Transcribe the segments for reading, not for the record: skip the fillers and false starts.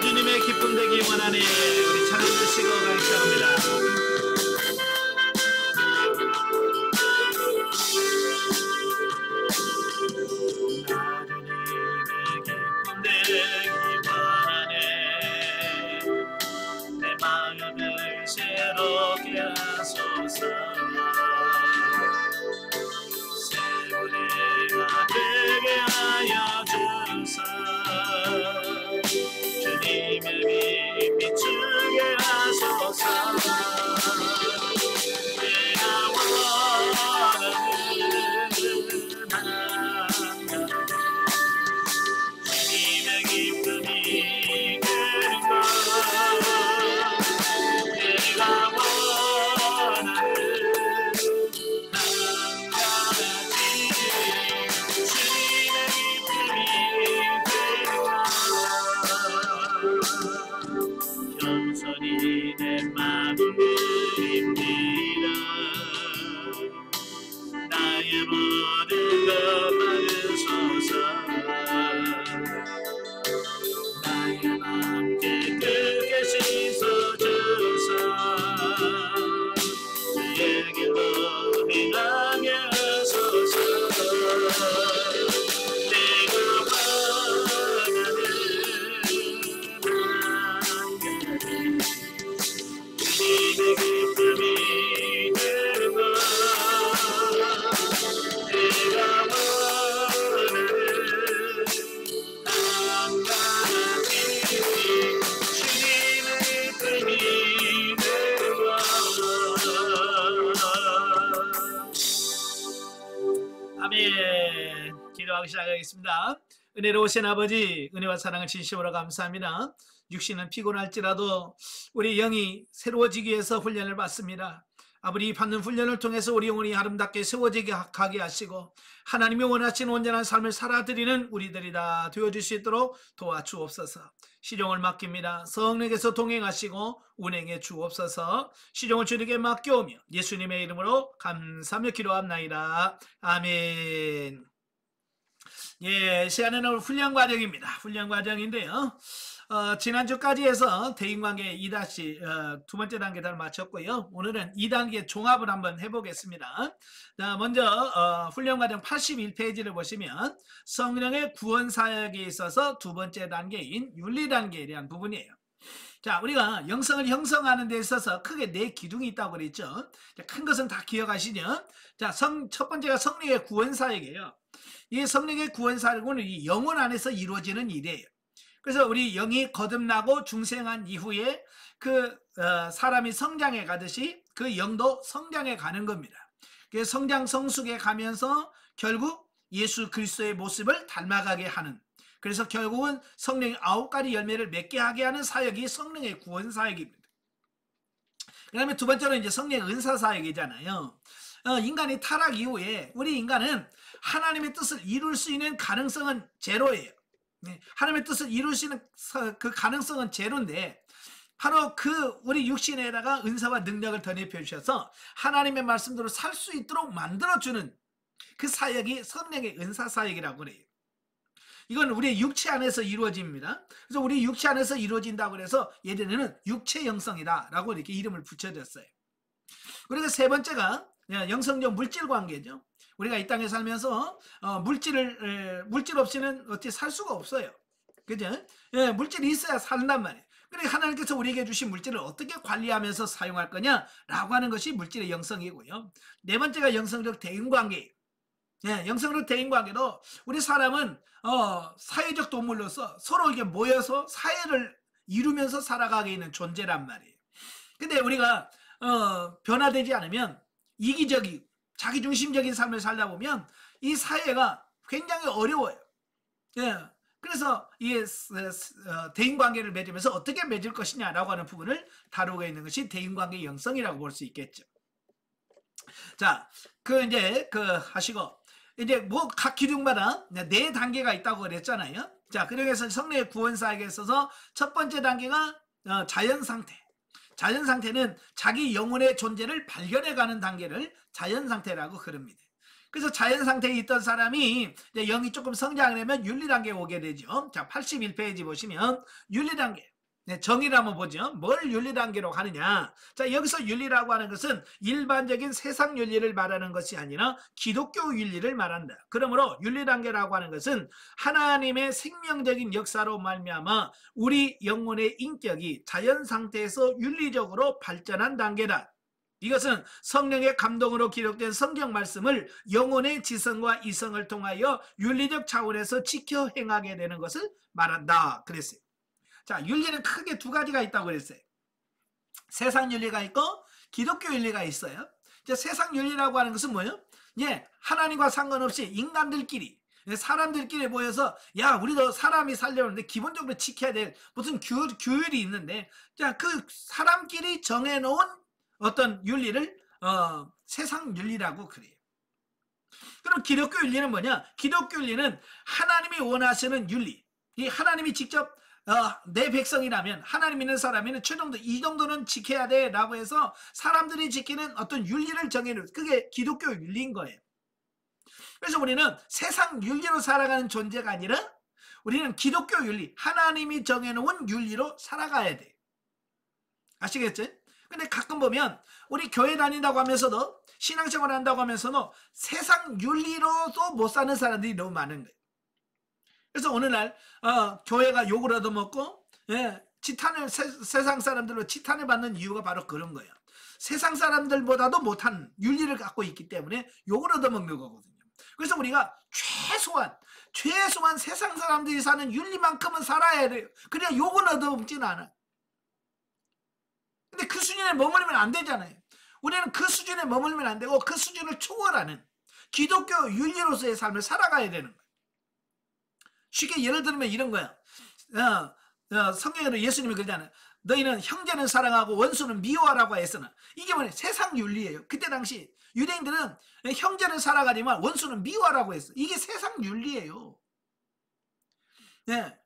주님의 기쁨 되기 원하니 우리 찬양 드시고 가기 시작합니다. 새롭게 하소서. 새 우리가 되게 하여 주사. 주님의 빛 비추게 하소서. 내가 원하는 하나님 주님의 기쁨이 되는 것. 겸손히 내 마음을 드립니다. 나의 모든 것 받으소서. 나의 마음 깨끗게 씻어주사. 주의 길로 행하게 하소서. 주님의 기쁨이 되는 것. 내가 원하는 한 가지. 주님의 기쁨이 되는 것. 아멘. 기도하기 시작하겠습니다. 은혜로우신 아버지, 은혜와 사랑을 진심으로 감사합니다. 육신은 피곤할지라도 우리 영이 새로워지기 위해서 훈련을 받습니다. 아버지, 받는 훈련을 통해서 우리 영혼이 아름답게 세워지게 하게 하시고 하나님이 원하시는 온전한 삶을 살아드리는 우리들이 다 되어줄 수 있도록 도와주옵소서. 시종을 맡깁니다. 성령께서 동행하시고 운행해 주옵소서. 시종을 주님께 맡겨오며 예수님의 이름으로 감사하며 기도합나이다. 아멘. 예, 시간에는 훈련 과정입니다. 훈련 과정인데요. 지난주까지 해서 대인관계 2- 두 번째 단계 다 마쳤고요. 오늘은 2단계 종합을 한번 해보겠습니다. 자, 먼저 훈련 과정 81페이지를 보시면 성령의 구원 사역에 있어서 두 번째 단계인 윤리 단계에 대한 부분이에요. 자, 우리가 영성을 형성하는 데 있어서 크게 4기둥이 있다고 그랬죠. 큰 것은 다 기억하시죠? 자, 첫 번째가 성령의 구원 사역이에요. 이 성령의 구원 사역은 이 영혼 안에서 이루어지는 일이에요. 그래서 우리 영이 거듭나고 중생한 이후에 사람이 성장해 가듯이 그 영도 성장해 가는 겁니다. 그래서 성장 성숙해 가면서 결국 예수 그리스도의 모습을 닮아가게 하는, 그래서 결국은 성령의 9가지 열매를 맺게 하게 하는 사역이 성령의 구원 사역입니다. 그 다음에 두 번째로 이제 성령의 은사 사역이잖아요. 인간이 타락 이후에 우리 인간은 하나님의 뜻을 이룰 수 있는 가능성은 제로예요. 하나님의 뜻을 이룰 수 있는 그 가능성은 제로인데, 바로 우리 육신에다가 은사와 능력을 더 내펴주셔서 하나님의 말씀대로 살 수 있도록 만들어주는 그 사역이 성령의 은사 사역이라고 그래요. 이건 우리의 육체 안에서 이루어집니다. 그래서 우리 육체 안에서 이루어진다고 그래서 예전에는 육체 영성이다 라고 이렇게 이름을 붙여졌어요. 그리고 세 번째가 영성적 물질 관계죠. 우리가 이 땅에 살면서 물질 없이는 어떻게 살 수가 없어요. 그죠? 예, 물질이 있어야 산단 말이에요. 그러니까 하나님께서 우리에게 주신 물질을 어떻게 관리하면서 사용할 거냐라고 하는 것이 물질의 영성이고요. 네 번째가 영성적 대인관계예요. 예, 영성적 대인관계도 우리 사람은 사회적 동물로서 서로 이렇게 모여서 사회를 이루면서 살아가게 있는 존재란 말이에요. 근데 우리가 변화되지 않으면 이기적이고 자기중심적인 삶을 살다 보면 이 사회가 굉장히 어려워요. 예, 그래서 이 대인관계를 맺으면서 어떻게 맺을 것이냐라고 하는 부분을 다루고 있는 것이 대인관계 영성이라고 볼 수 있겠죠. 자, 하시고 이제 각 기둥마다 4단계가 있다고 그랬잖아요. 자, 그래서 성령의 구원 사역에 있어서 첫 번째 단계가 자연 상태. 자연 상태는 자기 영혼의 존재를 발견해가는 단계를 자연 상태라고 그럽니다. 그래서 자연 상태에 있던 사람이 이제 영이 조금 성장을 하면 윤리 단계에 오게 되죠. 자, 81페이지 보시면 윤리 단계. 네, 정의를 한번 보죠. 뭘 윤리 단계로 가느냐. 자, 여기서 윤리라고 하는 것은 일반적인 세상 윤리를 말하는 것이 아니라 기독교 윤리를 말한다. 그러므로 윤리 단계라고 하는 것은 하나님의 생명적인 역사로 말미암아 우리 영혼의 인격이 자연 상태에서 윤리적으로 발전한 단계다. 이것은 성령의 감동으로 기록된 성경 말씀을 영혼의 지성과 이성을 통하여 윤리적 차원에서 지켜 행하게 되는 것을 말한다. 그랬어요. 자, 윤리는 크게 두 가지가 있다고 그랬어요. 세상 윤리가 있고 기독교 윤리가 있어요. 이제 세상 윤리라고 하는 것은 뭐예요? 예, 하나님과 상관없이 인간들끼리, 사람들끼리 모여서 야, 우리도 사람이 살려는데 기본적으로 지켜야 될 무슨 규율이 있는데, 자, 그 사람끼리 정해놓은 어떤 윤리를 세상 윤리라고 그래요. 그럼 기독교 윤리는 뭐냐? 기독교 윤리는 하나님이 원하시는 윤리. 이 하나님이 직접 내 백성이라면, 하나님 있는 사람이면 이 정도는 지켜야 돼 라고 해서 사람들이 지키는 어떤 윤리를 정해놓은, 그게 기독교 윤리인 거예요. 그래서 우리는 세상 윤리로 살아가는 존재가 아니라 우리는 기독교 윤리, 하나님이 정해놓은 윤리로 살아가야 돼. 아시겠죠? 근데 가끔 보면 우리 교회 다닌다고 하면서도, 신앙생활 한다고 하면서도 세상 윤리로도 못 사는 사람들이 너무 많은 거예요. 그래서 오늘날 교회가 욕을 얻어먹고, 예, 세상 사람들로 치탄을 받는 이유가 바로 그런 거예요. 세상 사람들보다도 못한 윤리를 갖고 있기 때문에 욕을 얻어먹는 거거든요. 그래서 우리가 최소한 세상 사람들이 사는 윤리만큼은 살아야 돼요. 그래야 욕을 얻어먹지는 않아요. 근데 그 수준에 머물면 안 되잖아요. 우리는 그 수준에 머물면 안 되고 그 수준을 초월하는 기독교 윤리로서의 삶을 살아가야 되는 거예요. 쉽게 예를 들면 이런 거야. 성경에는 예수님이 그러잖아요. 너희는 형제는 사랑하고 원수는 미워하라고 했으나, 이게 뭐냐? 세상 윤리예요. 그때 당시 유대인들은 형제는 사랑하지만 원수는 미워하라고 했어. 이게 세상 윤리예요. 네.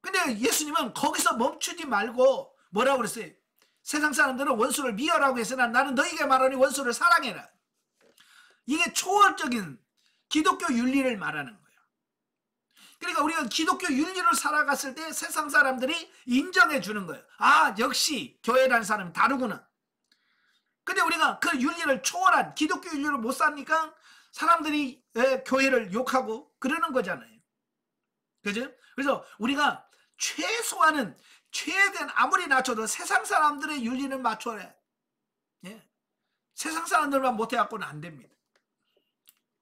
근데 예수님은 거기서 멈추지 말고 뭐라고 그랬어요? 세상 사람들은 원수를 미워하라고 했으나 나는 너희에게 말하니 원수를 사랑해라. 이게 초월적인 기독교 윤리를 말하는 거예요. 그러니까 우리가 기독교 윤리를 살아갔을 때 세상 사람들이 인정해 주는 거예요. 아, 역시 교회라는 사람이 다르구나. 근데 우리가 그 윤리를 초월한 기독교 윤리를 못 사니까 사람들이 교회를 욕하고 그러는 거잖아요. 그죠? 그래서 우리가 최대한 아무리 낮춰도 세상 사람들의 윤리는 맞춰야. 예. 세상 사람들만 못해갖고는 안 됩니다.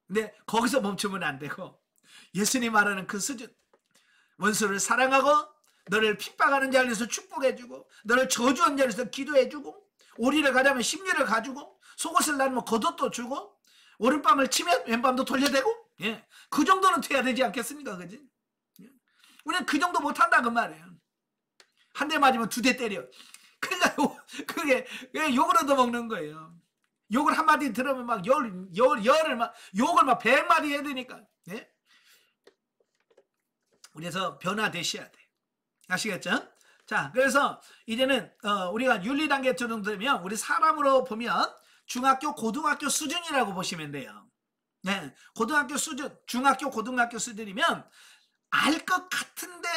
근데 거기서 멈추면 안 되고, 예수님 말하는 그 수준, 원수를 사랑하고 너를 핍박하는 자리에서 축복해주고 너를 저주한 자리에서 기도해주고, 오리를 가자면 심리를 가지고 속옷을 나누면 겉옷도 주고 오른밤을 치면 왼밤도 돌려대고, 예, 그 정도는 돼야 되지 않겠습니까? 그지? 예. 우리는 그 정도 못한다 그 말이에요. 한 대 맞으면 두 대 때려. 그러니까 그게 욕을 얻어먹는 거예요. 욕을 한마디 들으면 막 열을 막 욕을 막 100마디 해야 되니까. 예? 그래서 변화되셔야 돼. 아시겠죠? 자, 그래서 이제는 우리가 윤리 단계 들으면 우리 사람으로 보면 중학교, 고등학교 수준이라고 보시면 돼요. 네, 고등학교 수준, 중학교, 고등학교 수준이면 알 것 같은데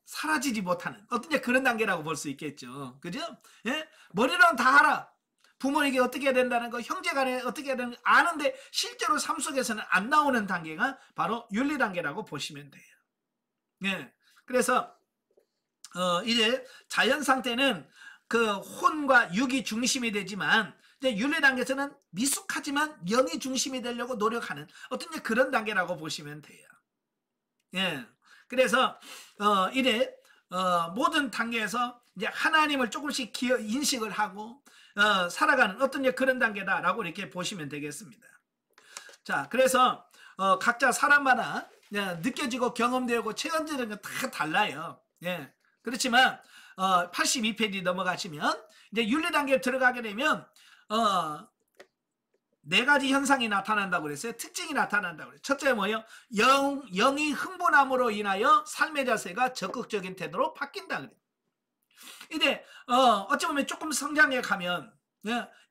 사라지지 못하는 어떤 그런 단계라고 볼 수 있겠죠. 그죠? 예? 머리로는 다 알아. 부모에게 어떻게 해야 된다는 거, 형제간에 어떻게 해야 되는 거 아는데 실제로 삶 속에서는 안 나오는 단계가 바로 윤리 단계라고 보시면 돼요. 예. 그래서 이제 자연 상태는 그 혼과 육이 중심이 되지만, 이제 윤리 단계에서는 미숙하지만 영이 중심이 되려고 노력하는 어떤 그런 단계라고 보시면 돼요. 예. 그래서 이제 모든 단계에서 이제 하나님을 조금씩 인식을 하고 살아가는 어떤 그런 단계다라고 이렇게 보시면 되겠습니다. 자, 그래서 각자 사람마다 느껴지고 경험되고 체험되는 건 다 달라요. 예. 그렇지만 82페이지 넘어가시면 이제 윤리 단계에 들어가게 되면 네 가지 현상이 나타난다고 그랬어요. 특징이 나타난다고 그랬어요. 첫째 뭐예요? 영이 흥분함으로 인하여 삶의 자세가 적극적인 태도로 바뀐다 그래요. 이제 어찌 보면 조금 성장해 가면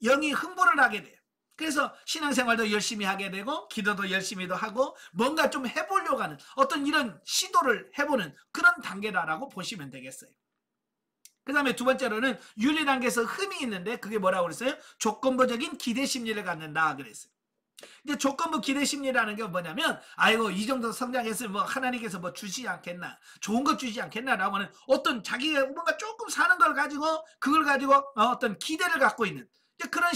영이 흥분을 하게 돼요. 그래서 신앙생활도 열심히 하게 되고 기도도 열심히도 하고 뭔가 좀 해보려고 하는 어떤 이런 시도를 해보는 그런 단계다라고 보시면 되겠어요. 그 다음에 두 번째로는 윤리 단계에서 흠이 있는데 그게 뭐라고 그랬어요? 조건부적인 기대 심리를 갖는다 그랬어요. 근데 조건부 기대 심리라는 게 뭐냐면 아이고 이 정도 성장했으면 뭐 하나님께서 뭐 주시지 않겠나, 좋은 거 주지 않겠나라고 하는 어떤 자기가 뭔가 조금 사는 걸 가지고 그걸 가지고 어떤 기대를 갖고 있는 그런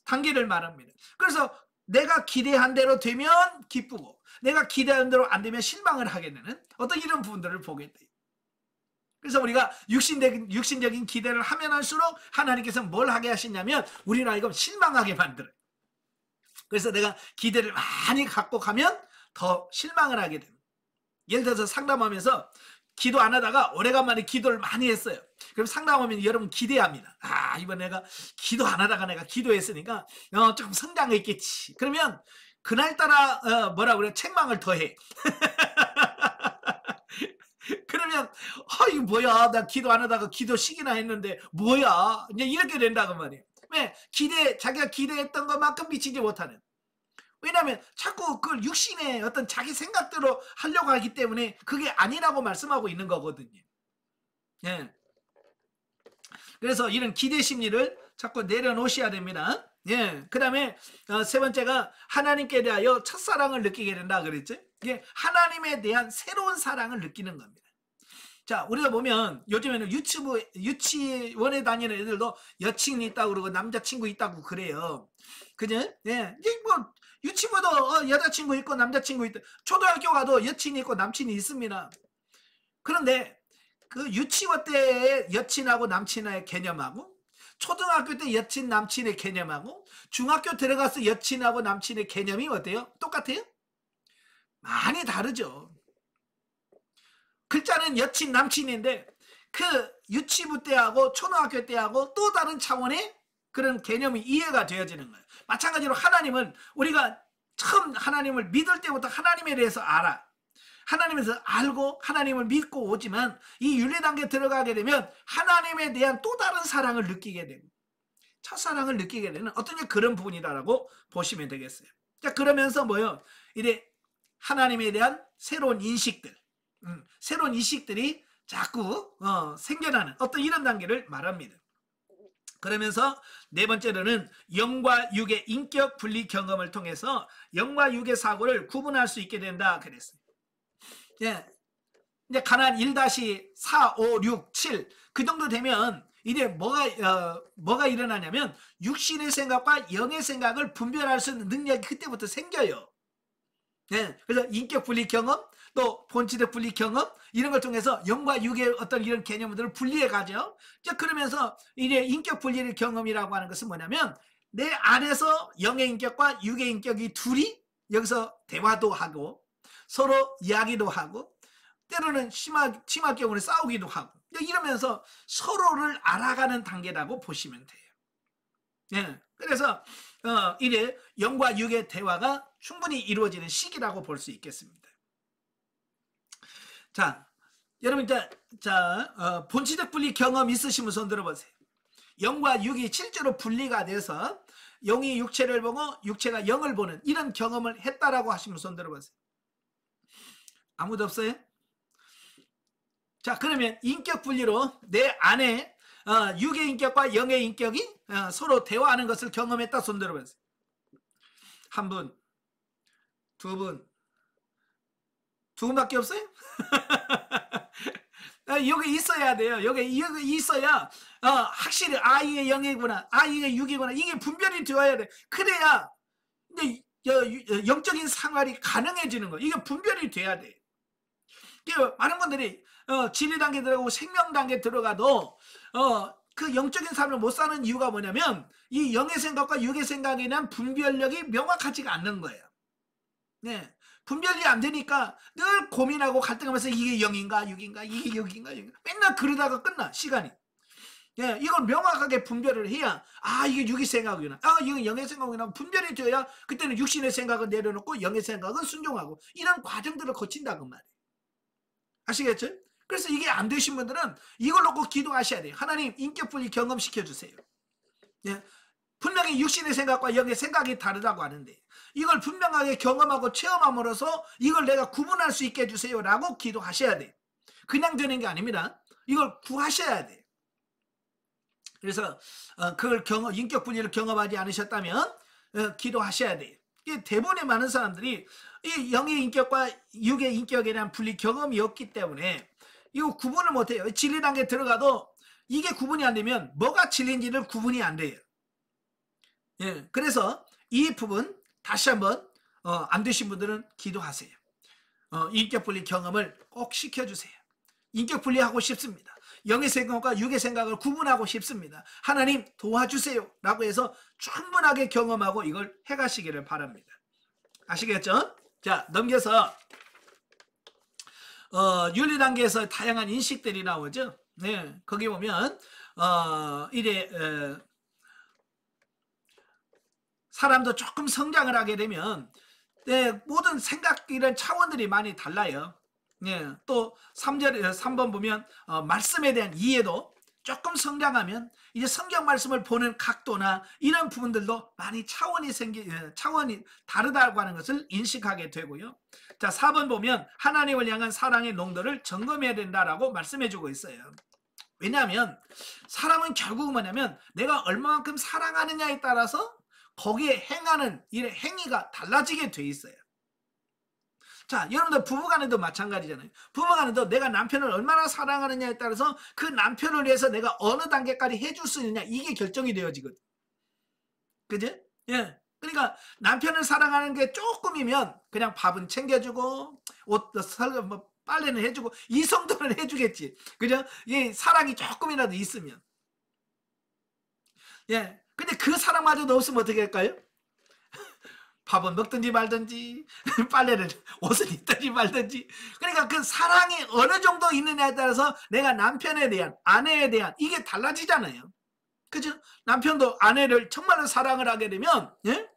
단계를 말합니다. 그래서 내가 기대한 대로 되면 기쁘고 내가 기대한 대로 안 되면 실망을 하게 되는 어떤 이런 부분들을 보게 돼요. 그래서 우리가 육신적인 기대를 하면 할수록 하나님께서 뭘 하게 하시냐면 우리는 알고 실망하게 만들어요. 그래서 내가 기대를 많이 갖고 가면 더 실망을 하게 됩니다. 예를 들어서 상담하면서 기도 안 하다가 오래간만에 기도를 많이 했어요. 그럼 상담하면 여러분 기대합니다. 아, 이번 내가 기도 안 하다가 내가 기도했으니까 조금 성장했겠지. 그러면 그날따라 뭐라 그래? 책망을 더해. 그러면 이거 뭐야? 나 기도 안 하다가 기도식이나 했는데 뭐야? 이제 이렇게 된다고 말이에요. 왜? 자기가 기대했던 것만큼 미치지 못하는. 왜냐하면 자꾸 그걸 육신의 어떤 자기 생각대로 하려고 하기 때문에 그게 아니라고 말씀하고 있는 거거든요. 예. 그래서 이런 기대 심리를 자꾸 내려놓으셔야 됩니다. 예. 그 다음에 세 번째가 하나님께 대하여 첫사랑을 느끼게 된다 그랬죠. 이게 하나님에 대한 새로운 사랑을 느끼는 겁니다. 자, 우리가 보면 요즘에는 유치원에 다니는 애들도 여친이 있다고 그러고 남자친구 있다고 그래요. 그죠? 예. 이제 뭐 유치부도 여자친구 있고 남자친구 있다. 초등학교 가도 여친이 있고 남친이 있습니다. 그런데 그 유치원 때의 여친하고 남친의 개념하고 초등학교 때 여친 남친의 개념하고 중학교 들어가서 여친하고 남친의 개념이 어때요? 똑같아요? 많이 다르죠. 글자는 여친 남친인데 그 유치부 때하고 초등학교 때하고 또 다른 차원의 그런 개념이 이해가 되어지는 거예요. 마찬가지로 하나님은 우리가 처음 하나님을 믿을 때부터 하나님에 대해서 알아. 하나님에서 알고 하나님을 믿고 오지만 이 윤리 단계에 들어가게 되면 하나님에 대한 또 다른 사랑을 느끼게 됩니다. 첫사랑을 느끼게 되는 어떤 그런 부분이라고 보시면 되겠어요. 자, 그러면서 뭐요? 이래 하나님에 대한 새로운 인식들, 새로운 인식들이 자꾸 생겨나는 어떤 이런 단계를 말합니다. 그러면서 네 번째로는 영과 육의 인격 분리 경험을 통해서 영과 육의 사고를 구분할 수 있게 된다 그랬어요. 예. 이제 가난 1-4, 5, 6, 7 그 정도 되면 이제 뭐가 일어나냐면 육신의 생각과 영의 생각을 분별할 수 있는 능력이 그때부터 생겨요. 예. 그래서 인격 분리 경험 또 본질의 분리 경험 이런 걸 통해서 영과 육의 어떤 이런 개념들을 분리해 가죠. 자, 그러면서 이제 인격 분리의 경험이라고 하는 것은 뭐냐면 내 안에서 영의 인격과 육의 인격이 둘이 여기서 대화도 하고 서로 이야기도 하고 때로는 심할 경우는 싸우기도 하고 이러면서 서로를 알아가는 단계라고 보시면 돼요. 예. 그래서 이제 영과 육의 대화가 충분히 이루어지는 시기라고 볼 수 있겠습니다. 자, 여러분 본질적 분리 경험 있으시면 손 들어보세요. 영과 육이 실제로 분리가 돼서 영이 육체를 보고 육체가 영을 보는 이런 경험을 했다라고 하시면 손 들어보세요. 아무도 없어요? 자, 그러면 인격 분리로 내 안에 육의 인격과 영의 인격이 서로 대화하는 것을 경험했다 손 들어보세요. 한 분, 두 분, 두 분밖에 없어요? 여기 있어야 돼요. 여기 있어야 확실히 이게 영이구나, 이게 육이구나 이게 분별이 되어야 돼. 그래야 이제 영적인 생활이 가능해지는 거예요. 이게 분별이 돼야 돼. 많은 분들이 진리 단계 들어가고 생명 단계 들어가도 그 영적인 삶을 못 사는 이유가 뭐냐면 이 영의 생각과 육의 생각에 대한 분별력이 명확하지가 않는 거예요. 네. 분별이 안 되니까 늘 고민하고 갈등하면서 이게 영인가 육인가 이게 육인가 맨날 그러다가 끝나 시간이. 예, 이건 명확하게 분별을 해야 이게 육의 생각이구나, 이건 영의 생각이구나 분별이 되어야 그때는 육신의 생각은 내려놓고 영의 생각은 순종하고 이런 과정들을 거친다 그 말이에요. 아시겠죠? 그래서 이게 안 되신 분들은 이걸 놓고 기도하셔야 돼요. 하나님 인격 분리 경험시켜 주세요. 예. 분명히 분명히 육신의 생각과 영의 생각이 다르다고 하는데 이걸 분명하게 경험하고 체험함으로써 이걸 내가 구분할 수 있게 해주세요 라고 기도하셔야 돼요. 그냥 되는 게 아닙니다. 이걸 구하셔야 돼요. 그래서 그걸 인격 분리를 경험하지 않으셨다면 기도하셔야 돼요. 대부분의 많은 사람들이 이 영의 인격과 육의 인격에 대한 분리 경험이 없기 때문에 이거 구분을 못해요. 진리 단계에 들어가도 이게 구분이 안 되면 뭐가 진리인지를 구분이 안 돼요. 예, 그래서 이 부분 다시 한번 안 되신 분들은 기도하세요. 인격 분리 경험을 꼭 시켜주세요. 인격 분리하고 싶습니다. 영의 생각과 육의 생각을 구분하고 싶습니다. 하나님 도와주세요 라고 해서 충분하게 경험하고 이걸 해가시기를 바랍니다. 아시겠죠? 자, 넘겨서 윤리 단계에서 다양한 인식들이 나오죠. 네, 거기 보면 이래 사람도 조금 성장을 하게 되면 모든 생각 이런 차원들이 많이 달라요. 예, 또 3번 보면 말씀에 대한 이해도 조금 성장하면 이제 성경 말씀을 보는 각도나 이런 부분들도 많이 차원이 다르다고 하는 것을 인식하게 되고요. 자, 4번 보면 하나님을 향한 사랑의 농도를 점검해야 된다라고 말씀해 주고 있어요. 왜냐하면 사람은 결국 뭐냐면 내가 얼마만큼 사랑하느냐에 따라서 거기에 행하는 이 행위가 달라지게 돼 있어요. 자, 여러분들 부부간에도 마찬가지잖아요. 부부간에도 내가 남편을 얼마나 사랑하느냐에 따라서 그 남편을 위해서 내가 어느 단계까지 해줄 수 있느냐 이게 결정이 되어지거든. 그지? 예. 그러니까 남편을 사랑하는 게 조금이면 그냥 밥은 챙겨주고 옷 뭐 빨래는 해주고 이 정도는 해주겠지. 그죠? 이 사랑이 조금이라도 있으면. 예. 근데 그 사랑마저도 없으면 어떻게 할까요? 밥은 먹든지 말든지 빨래를 옷을 입든지 말든지. 그러니까 그 사랑이 어느 정도 있느냐에 따라서 내가 남편에 대한 아내에 대한 이게 달라지잖아요. 그죠? 남편도 아내를 정말로 사랑을 하게 되면 예?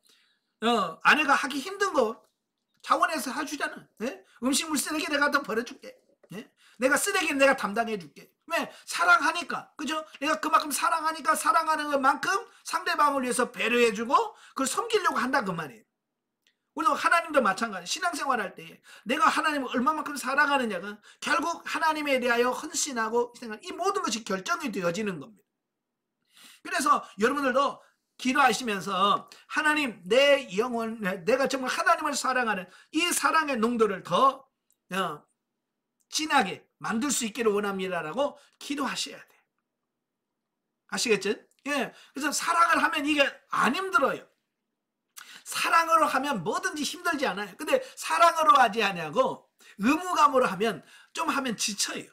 아내가 하기 힘든 거 자원해서 해주잖아. 예? 음식물 쓰레기 내가 갖다 버려줄게. 예? 내가 쓰레기는 내가 담당해줄게. 왜? 사랑하니까. 그죠? 내가 그만큼 사랑하니까 사랑하는 것만큼 상대방을 위해서 배려해주고 그걸 섬기려고 한다 그 말이에요. 우리도 하나님도 마찬가지. 신앙생활 할 때 내가 하나님을 얼마만큼 사랑하느냐가 결국 하나님에 대하여 헌신하고 이 모든 것이 결정이 되어지는 겁니다. 그래서 여러분들도 기도하시면서 하나님 내 영혼 내가 정말 하나님을 사랑하는 이 사랑의 농도를 더 진하게 만들 수 있기를 원합니다라고 기도하셔야 돼요. 아시겠죠? 예. 그래서 사랑을 하면 이게 안 힘들어요. 사랑으로 하면 뭐든지 힘들지 않아요. 근데 사랑으로 하지 않냐고 의무감으로 하면 좀 하면 지쳐요.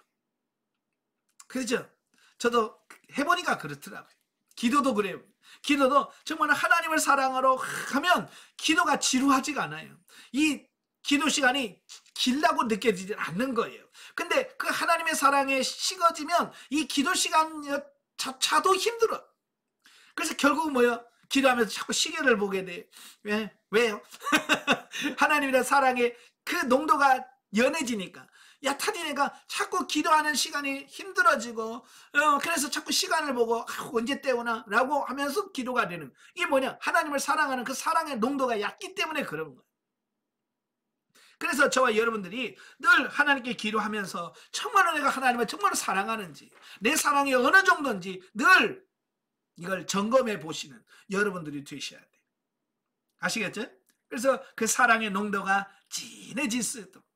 그렇죠? 저도 해보니까 그렇더라고요. 기도도 그래요. 기도도 정말 하나님을 사랑하러 하면 기도가 지루하지가 않아요. 이 기도 시간이 길다고 느껴지지 않는 거예요. 근데 그 하나님의 사랑에 식어지면 이 기도 시간조차도 힘들어. 그래서 결국 뭐예요? 기도하면서 자꾸 시계를 보게 돼. 왜요? 하나님이란 사랑의 그 농도가 연해지니까. 타디네가 자꾸 기도하는 시간이 힘들어지고 그래서 자꾸 시간을 보고 언제 때우나 라고 하면서 기도가 되는. 이게 뭐냐? 하나님을 사랑하는 그 사랑의 농도가 얕기 때문에 그런 거예요. 그래서 저와 여러분들이 늘 하나님께 기도하면서 정말로 내가 하나님을 정말로 사랑하는지 내 사랑이 어느 정도인지 늘 이걸 점검해 보시는 여러분들이 되셔야 돼요. 아시겠죠? 그래서 그 사랑의 농도가 진해질 수 있도록.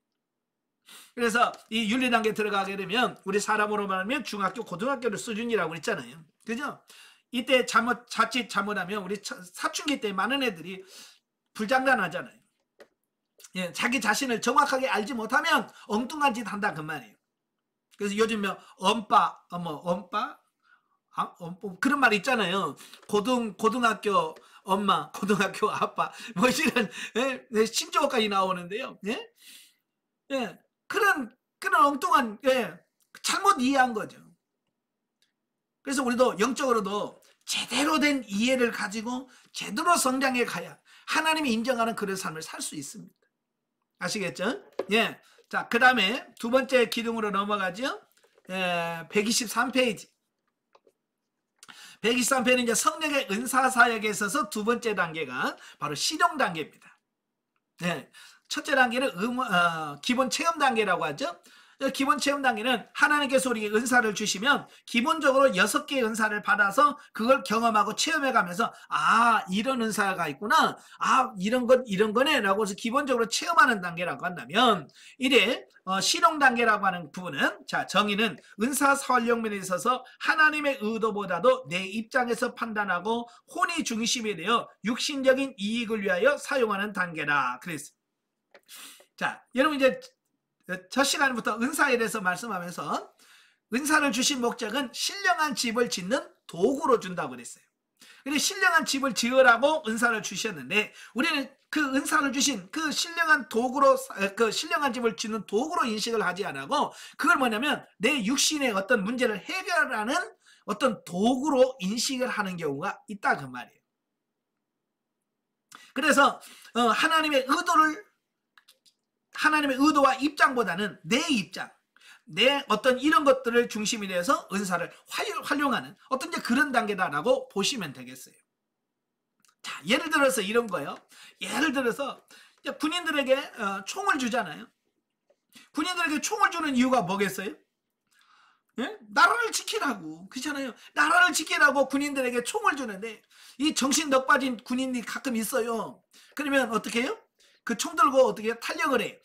그래서 이 윤리 단계에 들어가게 되면 우리 사람으로 말하면 중학교, 고등학교 수준이라고 했잖아요. 그죠? 이때 자칫 잘못하면 우리 사춘기 때 많은 애들이 불장난하잖아요. 예, 자기 자신을 정확하게 알지 못하면 엉뚱한 짓 한다 그 말이에요. 그래서 요즘 엄빠 그런 말 있잖아요. 고등학교 엄마, 고등학교 아빠 뭐 이런 신조어까지 나오는데요. 예? 예, 그런 엉뚱한 잘못 이해한 거죠. 그래서 우리도 영적으로도 제대로 된 이해를 가지고 제대로 성장해 가야 하나님이 인정하는 그런 삶을 살 수 있습니다. 아시겠죠? 예. 자, 그 다음에 두 번째 기둥으로 넘어가죠. 123페이지. 123편은 이제 성령의 은사 사역에 있어서 두 번째 단계가 바로 실용 단계입니다. 네. 첫째 단계는 기본 체험 단계라고 하죠. 기본 체험 단계는 하나님께서 우리에게 은사를 주시면 기본적으로 6개의 은사를 받아서 그걸 경험하고 체험해 가면서 아 이런 은사가 있구나, 아 이런 거네 라고 해서 기본적으로 체험하는 단계라고 한다면, 이래 실용 단계라고 하는 부분은, 자 정의는 은사 활용면에 있어서 하나님의 의도보다도 내 입장에서 판단하고 혼이 중심이 되어 육신적인 이익을 위하여 사용하는 단계다 그랬어요. 자 여러분, 이제 첫 시간부터 은사에 대해서 말씀하면서 은사를 주신 목적은 신령한 집을 짓는 도구로 준다고 그랬어요. 근데 신령한 집을 지으라고 은사를 주셨는데 우리는 그 은사를 주신 그 신령한 도구로, 그 신령한 집을 짓는 도구로 인식을 하지 않고 그걸 뭐냐면 내 육신의 어떤 문제를 해결하는 어떤 도구로 인식을 하는 경우가 있다 그 말이에요. 그래서 하나님의 의도와 입장보다는 내 입장, 내 어떤 이런 것들을 중심이 돼서 은사를 활용하는 어떤 그런 단계다라고 보시면 되겠어요. 자, 예를 들어서 이런 거예요. 예를 들어서 군인들에게 총을 주잖아요. 군인들에게 총을 주는 이유가 뭐겠어요? 예? 나라를 지키라고, 그렇잖아요. 나라를 지키라고 군인들에게 총을 주는데 이 정신 넉 빠진 군인이 가끔 있어요. 그러면 어떻게 해요? 그 총 들고 어떻게 탈영을 해.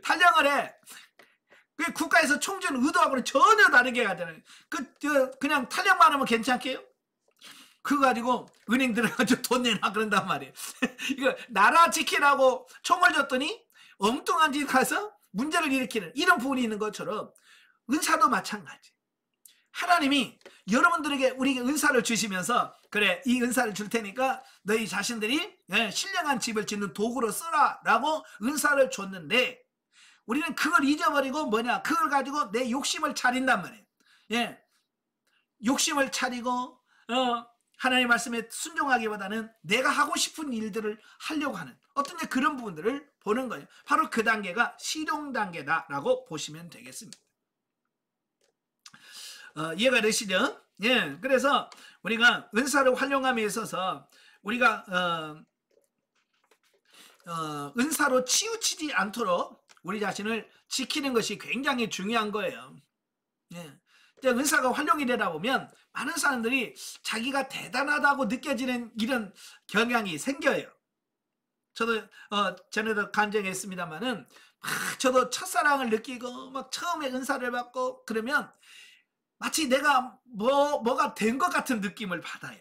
탈영을 해. 그 국가에서 총 주는 의도하고는 전혀 다르게 가잖아요. 그냥 탈영만 하면 괜찮게요? 그거 가지고 은행 들어가지고 돈 내놔 그런단 말이에요. 이거 나라 지키라고 총을 줬더니 엉뚱한 짓 가서 문제를 일으키는 이런 부분이 있는 것처럼 은사도 마찬가지. 하나님이 여러분들에게 우리에게 은사를 주시면서 그래 이 은사를 줄 테니까 너희 자신들이 신령한 집을 짓는 도구로 쓰라 라고 은사를 줬는데 우리는 그걸 잊어버리고 그걸 가지고 내 욕심을 차린단 말이에요. 예, 욕심을 차리고 하나님의 말씀에 순종하기보다는 내가 하고 싶은 일들을 하려고 하는 어떤 그런 부분들을 보는 거예요. 바로 그 단계가 실용 단계다라고 보시면 되겠습니다. 이해가 되시죠? 예, 그래서 우리가 은사를 활용함에 있어서 우리가 은사로 치우치지 않도록 우리 자신을 지키는 것이 굉장히 중요한 거예요. 예. 은사가 활용이 되다 보면 많은 사람들이 자기가 대단하다고 느껴지는 이런 경향이 생겨요. 저도 전에도 간증했습니다만은 저도 첫사랑을 느끼고 막 처음에 은사를 받고 그러면 마치 내가 뭐가 된 것 같은 느낌을 받아요.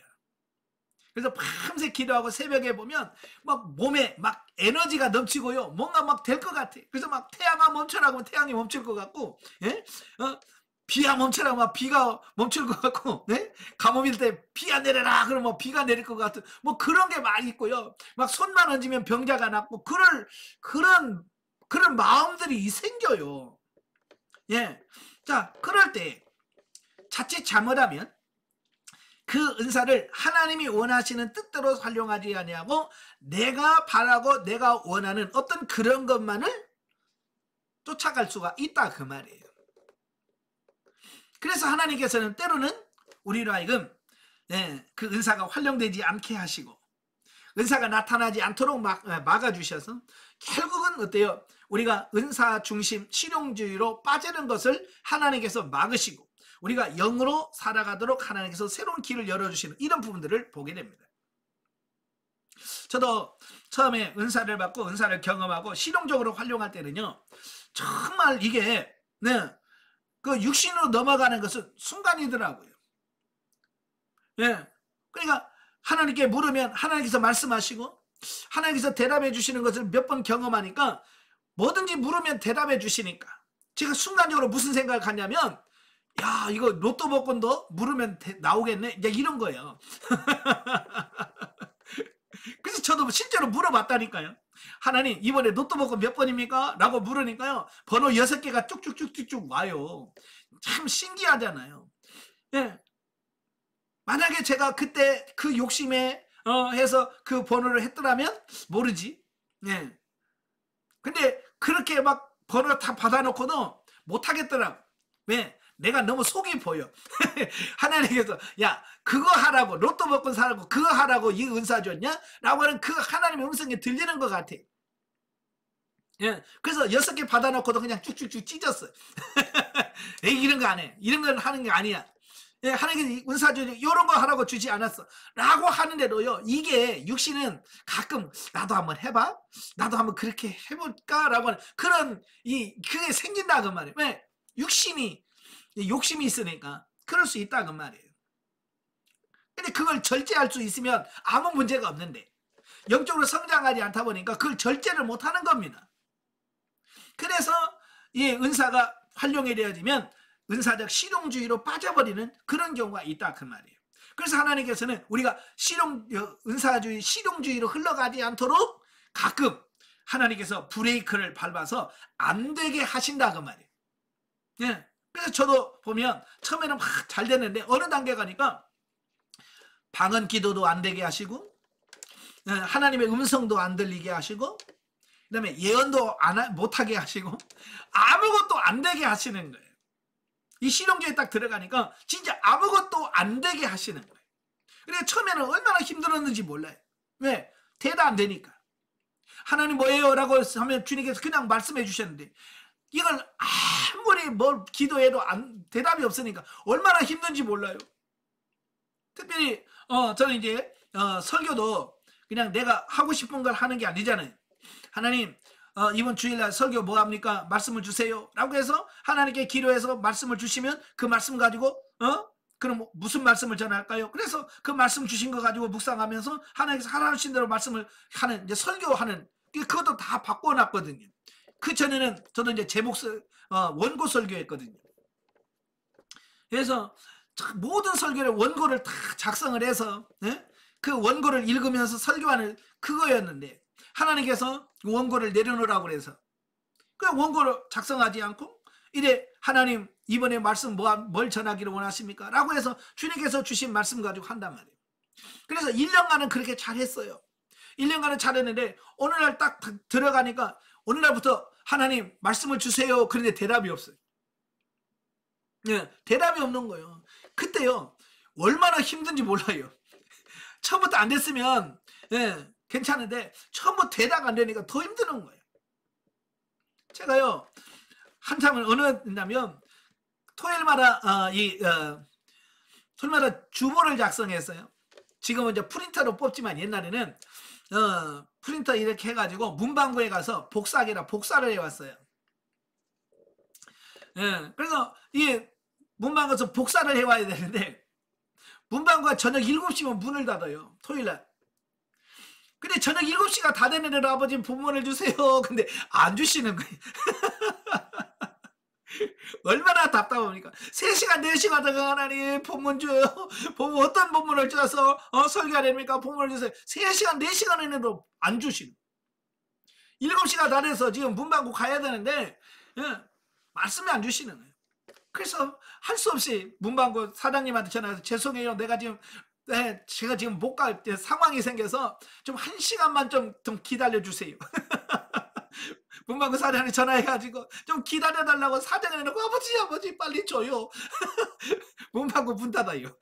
그래서 밤새 기도하고 새벽에 보면 막 몸에 막 에너지가 넘치고요. 뭔가 막 될 것 같아. 그래서 막 태양아 멈춰라 하면 태양이 멈출 것 같고, 예? 비야 멈춰라 막 비가 멈출 것 같고, 네? 가뭄일 때 비가 내려라 그러면 뭐 비가 내릴 것 같은 뭐 그런 게 많이 있고요. 막 손만 얹으면 병자가 낫고 그런 마음들이 생겨요. 예. 자, 그럴 때 자칫 잘못하면 그 은사를 하나님이 원하시는 뜻대로 활용하지 아니하고 내가 바라고 내가 원하는 어떤 그런 것만을 쫓아갈 수가 있다 그 말이에요. 그래서 하나님께서는 때로는 우리로 하여금 그 은사가 활용되지 않게 하시고 은사가 나타나지 않도록 막아주셔서 결국은 어때요? 우리가 은사 중심 실용주의로 빠지는 것을 하나님께서 막으시고 우리가 영으로 살아가도록 하나님께서 새로운 길을 열어주시는 이런 부분들을 보게 됩니다. 저도 처음에 은사를 받고 은사를 경험하고 실용적으로 활용할 때는요, 정말 이게 그 육신으로 넘어가는 것은 순간이더라고요. 예, 그러니까 하나님께 물으면 하나님께서 말씀하시고 하나님께서 대답해 주시는 것을 몇 번 경험하니까 뭐든지 물으면 대답해 주시니까 제가 순간적으로 무슨 생각을 갖냐면 야 이거 로또 복권도 물으면 나오겠네 이제 이런 거예요. 그래서 저도 실제로 물어봤다니까요. 하나님 이번에 로또 복권 몇 번입니까? 라고 물으니까요 번호 6개가 쭉쭉쭉쭉 와요. 참 신기하잖아요. 예. 만약에 제가 그때 그 욕심에 해서 그 번호를 했더라면 모르지. 예. 근데 그렇게 막 번호 다 받아놓고도 못하겠더라고. 왜? 내가 너무 속이 보여. 하나님께서 야 그거 하라고 로또 복권 사라고 그거 하라고 이 은사 줬냐? 라고 하는 그 하나님의 음성이 들리는 것 같아. 예, 그래서 6개 받아놓고도 그냥 쭉쭉쭉 찢었어. 에이, 이런 거 안 해. 이런 건 하는 게 아니야. 예, 하나님께서 은사 주니 이런 거 하라고 주지 않았어. 라고 하는데도요, 이게 육신은 가끔 나도 한번 해봐? 나도 한번 그렇게 해볼까? 라고 하는 그런, 그게 생긴다, 그 말이에요. 왜? 육신이, 욕심이 있으니까 그럴 수 있다, 그 말이에요. 근데 그걸 절제할 수 있으면 아무 문제가 없는데, 영적으로 성장하지 않다 보니까 그걸 절제를 못 하는 겁니다. 그래서 이 은사가 활용이 되어지면 은사적 실용주의로 빠져버리는 그런 경우가 있다 그 말이에요. 그래서 하나님께서는 우리가 은사주의 실용주의로 흘러가지 않도록 가끔 하나님께서 브레이크를 밟아서 안 되게 하신다 그 말이에요. 예. 그래서 저도 보면 처음에는 막 잘 됐는데 어느 단계 가니까 방언 기도도 안 되게 하시고, 하나님의 음성도 안 들리게 하시고, 그 다음에 예언도 못하게 하시고, 아무것도 안 되게 하시는 거예요. 이 실용주의에 딱 들어가니까 진짜 아무것도 안 되게 하시는 거예요. 그래서 처음에는 얼마나 힘들었는지 몰라요. 왜? 대답 안 되니까. 하나님 뭐예요? 라고 하면 주님께서 그냥 말씀해 주셨는데, 이걸 아무리 뭘 기도해도 대답이 없으니까 얼마나 힘든지 몰라요. 특별히 저는 이제 설교도 그냥 내가 하고 싶은 걸 하는 게 아니잖아요. 하나님 이번 주일날 설교 뭐 합니까? 말씀을 주세요 라고 해서 하나님께 기도해서 말씀을 주시면 그 말씀 가지고 그럼 무슨 말씀을 전할까요? 그래서 그 말씀 주신 거 가지고 묵상하면서 하나님께서 하라신 대로 말씀을 하는, 이제 설교하는, 그것도 다 바꿔놨거든요. 그 전에는 저도 이제 원고 설교했거든요. 그래서 모든 설교를 원고를 다 작성을 해서 그 원고를 읽으면서 설교하는 그거였는데, 하나님께서 원고를 내려놓으라고 그래서 그 원고를 작성하지 않고 이래 하나님 이번에 말씀 뭘 전하기를 원하십니까? 라고 해서 주님께서 주신 말씀 가지고 한단 말이에요. 그래서 1년간은 그렇게 잘했어요. 1년간은 잘했는데 어느 날 딱 들어가니까 어느 날부터 하나님 말씀을 주세요. 그런데 대답이 없어요. 대답이 없는 거예요. 그때요 얼마나 힘든지 몰라요. 처음부터 안 됐으면 괜찮은데 처음부터 대답 안 되니까 더 힘드는 거예요. 제가요 한참을 어느 했냐면 토요일마다 토요일마다 주보를 작성했어요. 지금은 이제 프린터로 뽑지만 옛날에는 프린터 이렇게 해가지고 문방구에 가서 복사를 해왔어요. 그래서 이 문방구에서 복사를 해와야 되는데 문방구가 저녁 7시면 문을 닫아요. 토요일날. 근데 저녁 7시가 다 됐는데도 아버지 본문을 주세요. 근데 안 주시는 거예요. 얼마나 답답합니까? 3시간 4시간 동안 하나님 본문 줘요. 어떤 본문을 줘서 설교하렵니까? 본문을 주세요. 3시간 4시간 했는데도 안 주시는. 7시가 다 돼서 지금 문방구 가야 되는데 말씀이 안 주시는 거예요. 그래서 할 수 없이 문방구 사장님한테 전화해서 죄송해요. 제가 지금 못 갈 상황이 생겨서 좀 1시간만 좀 기다려 주세요. 문방구 사장한테 전화해가지고 좀 기다려달라고 사정을 해놓고 아버지 빨리 줘요. 문방구 문 닫아요.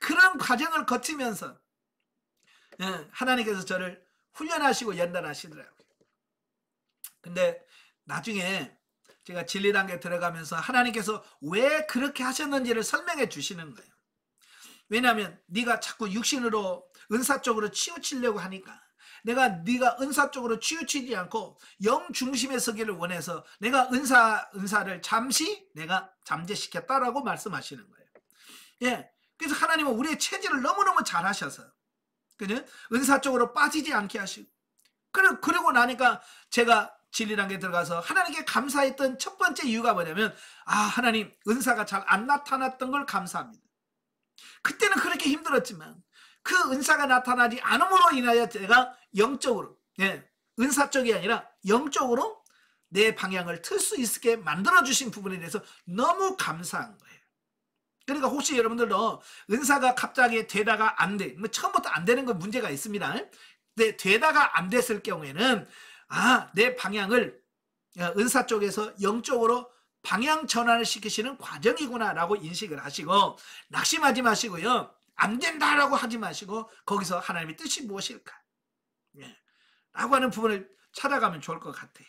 그런 과정을 거치면서 하나님께서 저를 훈련하시고 연단하시더라고요. 근데 나중에 제가 진리 단계에 들어가면서 하나님께서 왜 그렇게 하셨는지를 설명해 주시는 거예요. 왜냐하면 네가 자꾸 육신으로 은사 쪽으로 치우치려고 하니까 네가 은사 쪽으로 치우치지 않고 영 중심에 서기를 원해서 내가 은사를 잠시 내가 잠재시켰다라고 말씀하시는 거예요. 그래서 하나님은 우리의 체질을 너무너무 잘 하셔서 그죠? 은사 쪽으로 빠지지 않게 하시고 그러고 나니까 제가 진리 단계에 들어가서 하나님께 감사했던 첫 번째 이유가 뭐냐면 하나님 은사가 잘 안 나타났던 걸 감사합니다. 그때는 그렇게 힘들었지만 그 은사가 나타나지 않음으로 인하여 제가 영적으로 은사 쪽이 아니라 영적으로 내 방향을 틀 수 있게 만들어주신 부분에 대해서 너무 감사한 거예요. 그러니까 혹시 여러분들도 은사가 갑자기 되다가 안 돼, 처음부터 안 되는 건 문제가 있습니다. 근데 되다가 안 됐을 경우에는 내 방향을 은사 쪽에서 영적으로 방향 전환을 시키시는 과정이구나라고 인식을 하시고 낙심하지 마시고요. 안 된다라고 하지 마시고 거기서 하나님의 뜻이 무엇일까? 예. 라고 하는 부분을 찾아가면 좋을 것 같아요.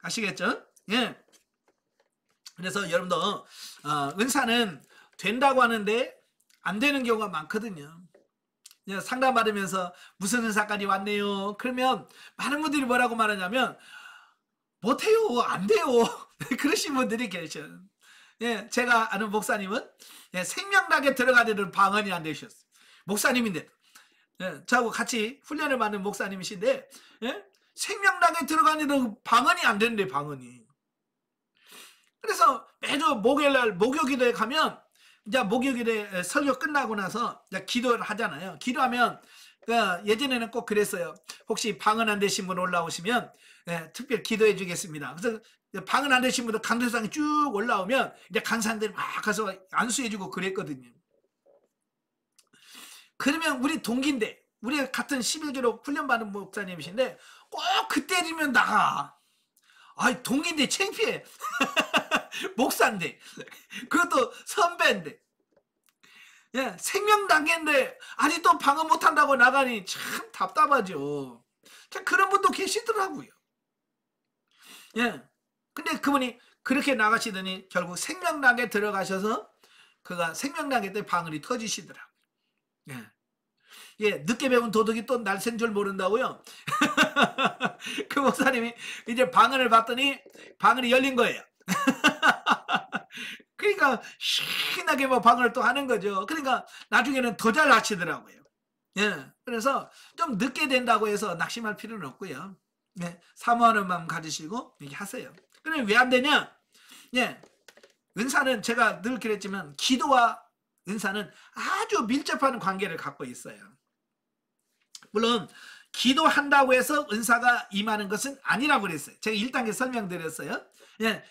아시겠죠? 예. 그래서 여러분도 은사는 된다고 하는데 안 되는 경우가 많거든요. 상담받으면서 무슨 은사까지 왔네요. 그러면 많은 분들이 뭐라고 말하냐면 못해요. 안 돼요. 그러신 분들이 계셔요. 예, 제가 아는 목사님은 생명락에 들어가려는 방언이 안 되셨어요. 목사님인데 저하고 같이 훈련을 받는 목사님이신데 생명락에 들어가려는 방언이 안 되는데 방언이. 그래서 매주 목요일날 목요기도에 가면 이제 목요일에 설교 끝나고 나서 기도를 하잖아요. 기도하면 예전에는 꼭 그랬어요. 혹시 방언 안 되신 분 올라오시면 특별 기도해 주겠습니다. 그래서 방언 안 되신 분들 강도상에 쭉 올라오면 이제 강사님들이 막 가서 안수해 주고 그랬거든요. 그러면 우리 동기인데 우리 같은 11개로 훈련받은 목사님이신데 꼭 그때리면 나가. 아이 동기인데 창피해. 목사인데 그것도 선배인데 생명 단계인데 아직도 방언 못한다고 나가니 참 답답하죠. 참 그런 분도 계시더라고요. 근데 그분이 그렇게 나가시더니 결국 생명 단계에 들어가셔서 그가 생명 단계 때 방언이 터지시더라고요. 늦게 배운 도둑이 또 날샌 줄 모른다고요. 그 목사님이 이제 방언을 받더니 방언이 열린 거예요. 그러니까 신나게 뭐 방언을 또 하는 거죠. 그러니까 나중에는 더 잘 하시더라고요. 그래서 좀 늦게 된다고 해서 낙심할 필요는 없고요. 사모하는 마음 가지시고 이렇게 하세요. 그럼 왜 안 되냐? 은사는 제가 늘 그랬지만 기도와 은사는 아주 밀접한 관계를 갖고 있어요. 물론 기도한다고 해서 은사가 임하는 것은 아니라고 그랬어요. 제가 1단계 설명드렸어요.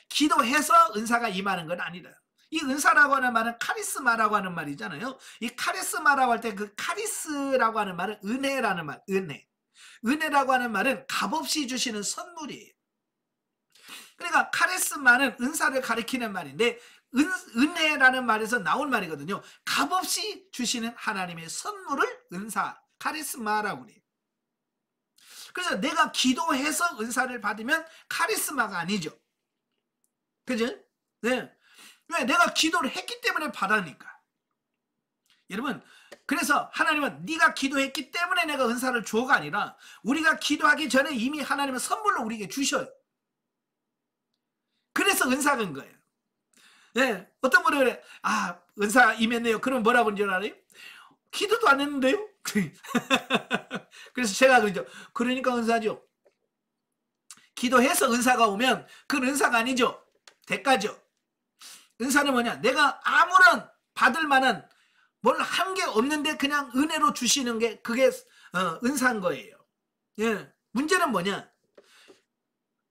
기도해서 은사가 임하는 건 아니다. 이 은사라고 하는 말은 카리스마라고 하는 말이잖아요. 이 카리스마라고 할 때 그 카리스라고 하는 말은 은혜라는 말, 은혜. 은혜라고 하는 말은 값없이 주시는 선물이에요. 그러니까 카리스마는 은사를 가리키는 말인데 은혜라는 말에서 나온 말이거든요. 값없이 주시는 하나님의 선물을 은사, 카리스마라고 그래요. 그래서 내가 기도해서 은사를 받으면 카리스마가 아니죠. 그죠? 왜? 내가 기도를 했기 때문에 받으니까. 여러분, 그래서 하나님은 네가 기도했기 때문에 내가 은사를 주어가 아니라 우리가 기도하기 전에 이미 하나님은 선물로 우리에게 주셔요. 그래서 은사가 된 거예요. 어떤 분이 그래, 은사 임했네요. 그럼 뭐라고 그런 줄 알아요? 기도도 안 했는데요? 그래서 제가 그러죠. 그러니까 은사죠. 기도해서 은사가 오면 그건 은사가 아니죠. 대가죠. 은사는 뭐냐? 내가 아무런 받을 만한 뭘 한 게 없는데 그냥 은혜로 주시는 게 그게 은사인 거예요. 문제는 뭐냐?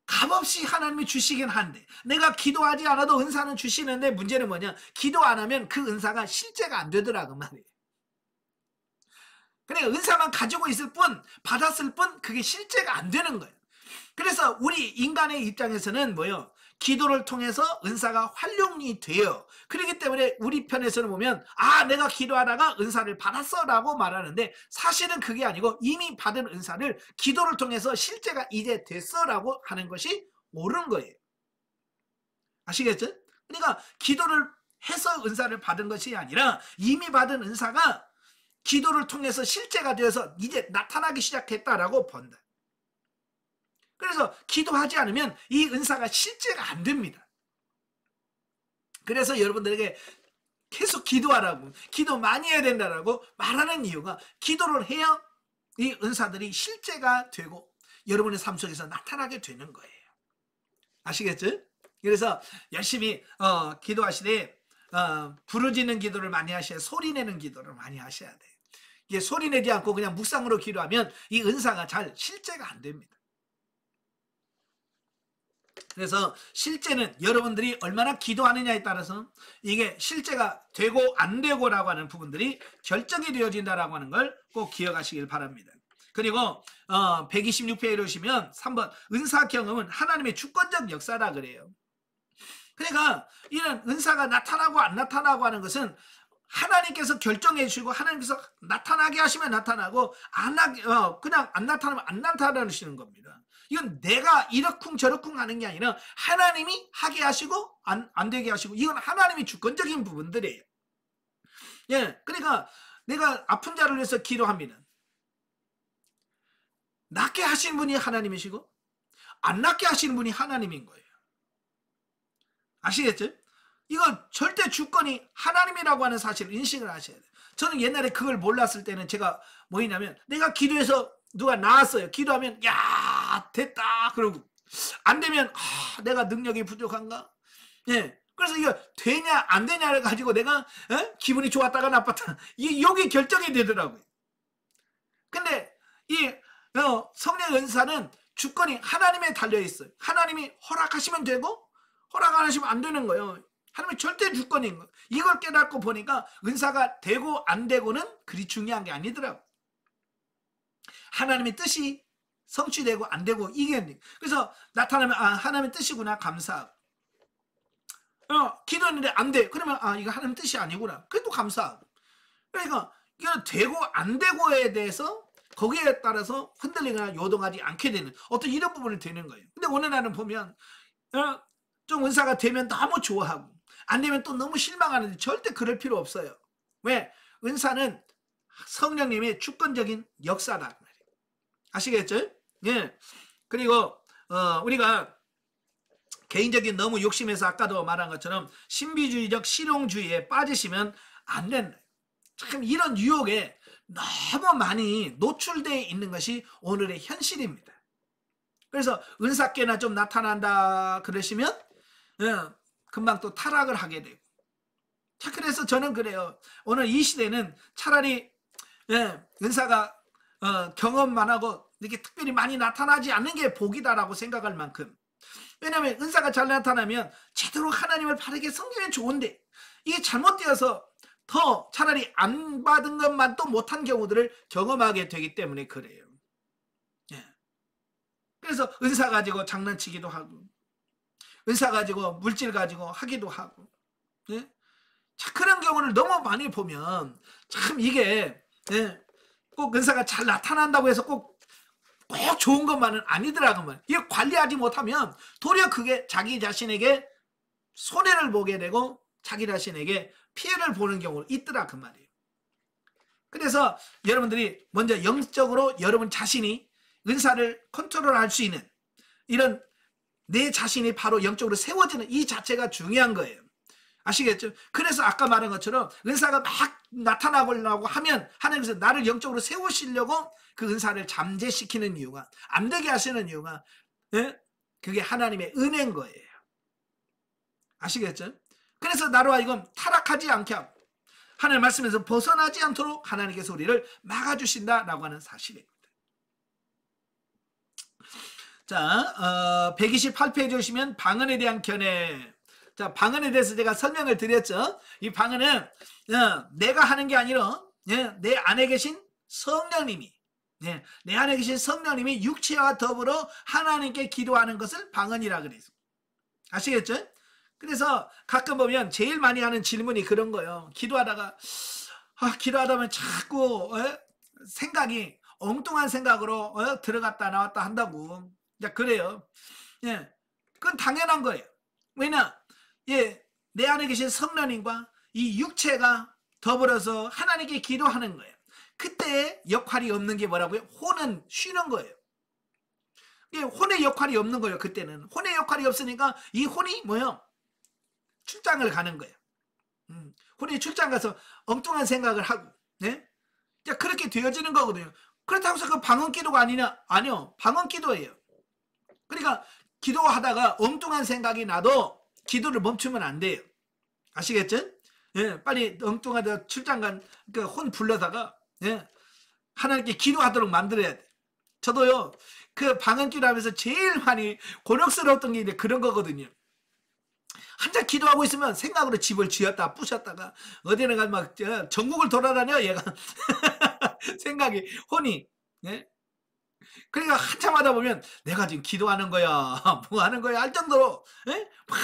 값없이 하나님이 주시긴 한데 내가 기도하지 않아도 은사는 주시는데 문제는 뭐냐? 기도 안 하면 그 은사가 실제가 안 되더라 그 말이에요. 그러니까 은사만 가지고 있을 뿐 받았을 뿐 그게 실제가 안 되는 거예요. 그래서 우리 인간의 입장에서는 뭐요? 기도를 통해서 은사가 활용이 돼요. 그렇기 때문에 우리 편에서는 보면 내가 기도하다가 은사를 받았어 라고 말하는데 사실은 그게 아니고 이미 받은 은사를 기도를 통해서 실제가 이제 됐어 라고 하는 것이 옳은 거예요. 아시겠죠? 그러니까 기도를 해서 은사를 받은 것이 아니라 이미 받은 은사가 기도를 통해서 실제가 되어서 이제 나타나기 시작했다라고 본다. 그래서 기도하지 않으면 이 은사가 실제가 안 됩니다. 그래서 여러분들에게 계속 기도하라고, 기도 많이 해야 된다라고 말하는 이유가 기도를 해야 이 은사들이 실제가 되고 여러분의 삶 속에서 나타나게 되는 거예요. 아시겠죠? 그래서 열심히 기도하시되 부르짖는 기도를 많이 하셔야 소리내는 기도를 많이 하셔야 돼요. 이게 소리내지 않고 그냥 묵상으로 기도하면 이 은사가 잘 실제가 안 됩니다. 그래서 실제는 여러분들이 얼마나 기도하느냐에 따라서 이게 실제가 되고 안 되고라고 하는 부분들이 결정이 되어진다라고 하는 걸 꼭 기억하시길 바랍니다. 그리고 126페이지를 보시면 3번 은사 경험은 하나님의 주권적 역사라 그래요. 그러니까 이런 은사가 나타나고 안 나타나고 하는 것은 하나님께서 결정해 주시고 하나님께서 나타나게 하시면 나타나고 그냥 안 나타나면 안 나타나시는 겁니다. 이건 내가 이러쿵 저러쿵 하는 게 아니라 하나님이 하게 하시고 안 되게 하시고, 이건 하나님의 주권적인 부분들이에요. 예, 그러니까 내가 아픈 자를 위해서 기도합니다. 낫게 하시는 분이 하나님이시고 안 낫게 하시는 분이 하나님인 거예요. 아시겠죠? 이거 절대 주권이 하나님이라고 하는 사실을 인식을 하셔야 돼요. 저는 옛날에 그걸 몰랐을 때는 제가 뭐였냐면, 내가 기도해서 누가 나았어요. 기도하면 야 됐다 그러고, 안 되면 내가 능력이 부족한가? 예. 그래서 이거 되냐 안 되냐를 가지고 내가 기분이 좋았다가 나빴다, 여기 결정이 되더라고요. 근데 이 성령 은사는 주권이 하나님에 달려 있어요. 하나님이 허락하시면 되고 허락 안 하시면 안 되는 거예요. 하나님의 절대 주권인 거예요. 이걸 깨닫고 보니까 은사가 되고 안 되고는 그리 중요한 게 아니더라고요. 하나님의 뜻이 성취되고 안 되고, 이게 그래서 나타나면 하나님의 뜻이구나 감사하고, 기도했는데 안 돼 그러면 이거 하나님의 뜻이 아니구나, 그래도 감사하고. 그러니까 이거 되고 안 되고에 대해서 거기에 따라서 흔들리거나 요동하지 않게 되는 어떤 이런 부분이 되는 거예요. 근데 오늘날은 보면 좀 은사가 되면 너무 좋아하고 안 되면 또 너무 실망하는데, 절대 그럴 필요 없어요. 왜? 은사는 성령님의 주권적인 역사다 말이에요. 아시겠죠? 예. 그리고 우리가 개인적인 너무 욕심에서 아까도 말한 것처럼 신비주의적 실용주의에 빠지시면 안 된다. 참 이런 유혹에 너무 많이 노출되어 있는 것이 오늘의 현실입니다. 그래서 은사께나 좀 나타난다 그러시면 금방 또 타락을 하게 되고. 자, 그래서 저는 그래요. 오늘 이 시대는 차라리 은사가 경험만 하고 이렇게 특별히 많이 나타나지 않는 게 복이다라고 생각할 만큼, 왜냐하면 은사가 잘 나타나면 제대로 하나님을 바르게 섬기면 좋은데, 이게 잘못되어서 더 차라리 안 받은 것만 또 못한 경우들을 경험하게 되기 때문에 그래요. 그래서 은사 가지고 장난치기도 하고, 은사 가지고 물질 가지고 하기도 하고, 자, 그런 경우를 너무 많이 보면 참 이게 꼭 은사가 잘 나타난다고 해서 꼭 좋은 것만은 아니더라고요. 이거 관리하지 못하면 도리어 그게 자기 자신에게 손해를 보게 되고 자기 자신에게 피해를 보는 경우가 있더라 그 말이에요. 그래서 여러분들이 먼저 영적으로 여러분 자신이 은사를 컨트롤할 수 있는 이런 내 자신이 바로 영적으로 세워지는 이 자체가 중요한 거예요. 아시겠죠? 그래서 아까 말한 것처럼 은사가 막 나타나려고 하면 하나님께서 나를 영적으로 세우시려고 그 은사를 잠재시키는 이유가, 안 되게 하시는 이유가 그게 하나님의 은혜인 거예요. 아시겠죠? 그래서 나로 하여금 타락하지 않게 하고 하나님 말씀에서 벗어나지 않도록 하나님께서 우리를 막아주신다라고 하는 사실입니다. 자, 128페이지 오시면 방언에 대한 견해. 자, 방언에 대해서 제가 설명을 드렸죠. 이 방언은 내가 하는 게 아니라 내 안에 계신 성령님이, 내 안에 계신 성령님이 육체와 더불어 하나님께 기도하는 것을 방언이라 그래서. 아시겠죠? 그래서 가끔 보면 제일 많이 하는 질문이 그런 거예요. 기도하다가 보면 자꾸 생각이 엉뚱한 생각으로 들어갔다 나왔다 한다고. 자, 그래요. 그건 당연한 거예요. 왜냐? 내 안에 계신 성령님과 이 육체가 더불어서 하나님께 기도하는 거예요. 그때 역할이 없는 게 뭐라고요? 혼은 쉬는 거예요. 혼의 역할이 없는 거예요. 그때는 혼의 역할이 없으니까 이 혼이 뭐예요? 출장을 가는 거예요. 혼이 출장 가서 엉뚱한 생각을 하고, 자, 그렇게 되어지는 거거든요. 그렇다고 해서 그 방언 기도가 아니냐? 아니요, 방언 기도예요. 그러니까 기도하다가 엉뚱한 생각이 나도 기도를 멈추면 안 돼요. 아시겠죠? 빨리 엉뚱하다 출장 간 그 혼 불러다가 하나님께 기도하도록 만들어야 돼. 저도요, 그 방언 기도하면서 제일 많이 곤혹스러웠던 게 그런 거거든요. 한참 기도하고 있으면 생각으로 집을 지었다 부셨다가 어디는 가서 막 전국을 돌아다녀 얘가 생각이 혼이. 그러니까 한참 하다 보면 내가 지금 기도하는 거야, 뭐 하는 거야 할 정도로 예? 막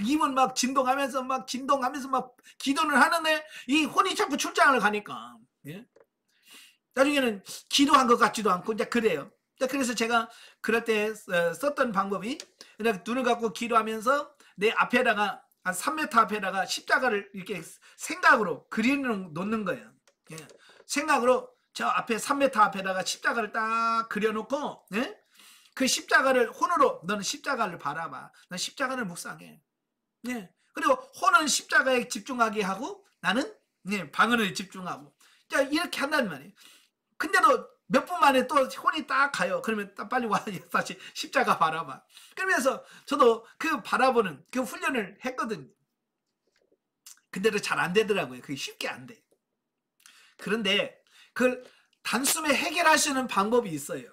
입은 막 진동하면서 막 기도를 하는데 이 혼이 자꾸 출장을 가니까 예? 나중에는 기도한 것 같지도 않고 이제 그래요. 그래서 제가 그럴 때 썼던 방법이 그냥 눈을 감고 기도하면서 내 앞에다가 한 3m 앞에다가 십자가를 이렇게 생각으로 그려놓는 거예요. 예. 생각으로 저 앞에 3m 앞에다가 십자가를 딱 그려놓고 예? 그 십자가를 혼으로 너는 십자가를 바라봐. 난 십자가를 묵상해. 예. 그리고 혼은 십자가에 집중하게 하고 나는 예, 방언에 집중하고 자, 이렇게 한단 말이에요. 근데도 몇 분 만에 또 혼이 딱 가요. 그러면 딱 빨리 와 다시 십자가 바라봐. 그러면서 저도 그 바라보는 그 훈련을 했거든요. 근데도 잘 안 되더라고요. 그게 쉽게 안 돼. 그런데 그걸 단숨에 해결할 수 있는 방법이 있어요.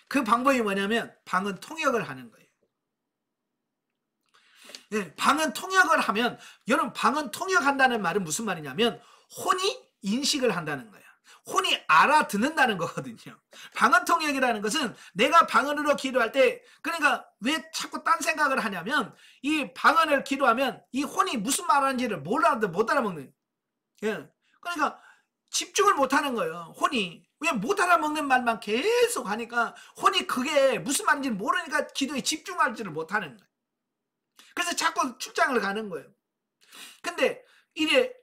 그 방법이 뭐냐면 방언 통역을 하는 거예요. 네, 방언 통역을 하면 여러분 방언 통역한다는 말은 무슨 말이냐면 혼이 인식을 한다는 거예요. 혼이 알아듣는다는 거거든요. 방언 통역이라는 것은 내가 방언으로 기도할 때 그러니까 왜 자꾸 딴 생각을 하냐면 이 방언을 기도하면 이 혼이 무슨 말하는지를 못 알아먹는 예. 그러니까 집중을 못하는 거예요. 혼이 왜 못 알아먹는 말만 계속 하니까 혼이 그게 무슨 말인지 모르니까 기도에 집중하지를 못하는 거예요. 그래서 자꾸 출장을 가는 거예요. 근데 이래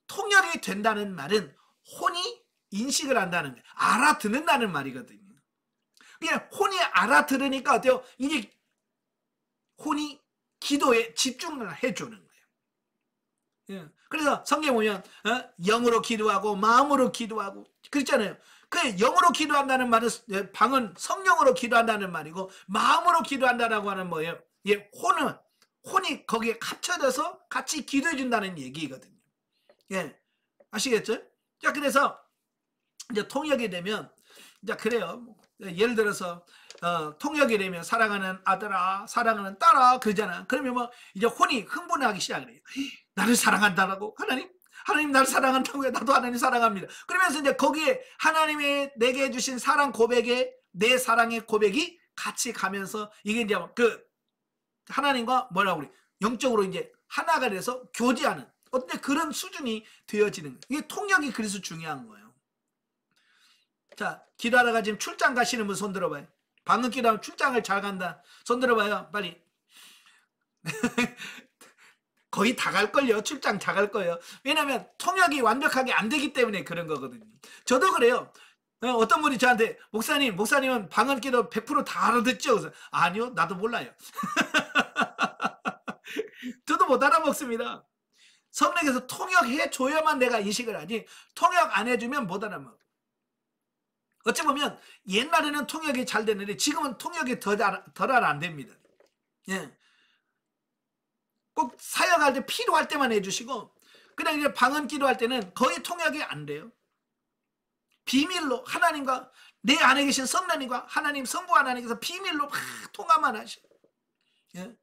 통역이 된다는 말은 혼이 인식을 한다는 거예요. 알아듣는다는 말이거든요. 그냥 혼이 알아들으니까 어때요? 이제 혼이 기도에 집중을 해주는 거예요. 예. 그래서 성경 보면 영으로 기도하고 마음으로 기도하고 그렇잖아요. 그 영으로 기도한다는 말은 방은 성령으로 기도한다는 말이고 마음으로 기도한다라고 하는 뭐예요? 예, 혼이 거기에 합쳐져서 같이 기도해 준다는 얘기거든요. 예, 아시겠죠? 자, 그래서 이제 통역이 되면 이제 그래요. 예를 들어서 통역이 되면 사랑하는 아들아, 사랑하는 딸아 그러잖아. 그러면 뭐 이제 혼이 흥분하기 시작해요. 나를 사랑한다라고 하나님 나를 사랑한다고요. 나도 하나님 사랑합니다. 그러면서 이제 거기에 하나님이 내게 해주신 사랑 고백에 내 사랑의 고백이 같이 가면서 이게 이제 그 하나님과 뭐라고 그래 영적으로 이제 하나가 돼서 교제하는 어떤 그런 수준이 되어지는 거예요. 이게 통역이 그래서 중요한 거예요. 자, 기도하다가 지금 출장 가시는 분 손 들어봐요. 방금 기도하면 출장을 잘 간다. 손 들어봐요. 빨리. 거의 다 갈걸요. 출장 다 갈 거예요. 왜냐하면 통역이 완벽하게 안 되기 때문에 그런 거거든요. 저도 그래요. 어떤 분이 저한테 목사님은 방언 기도 100%다 알아듣죠? 그래서 아니요. 나도 몰라요. 저도 못 알아먹습니다. 성령에서 통역해 줘야만 내가 인식을 하지 통역 안 해주면 못 알아먹어. 어찌 보면 옛날에는 통역이 잘 됐는데 지금은 통역이 덜 안 됩니다. 예. 꼭 사역할 때 필요할 때만 해주시고 그냥 이제 방언 기도할 때는 거의 통역이 안 돼요. 비밀로 하나님과 내 안에 계신 성령님과 하나님 성부 하나님께서 비밀로 막 통화만 하셔. 예.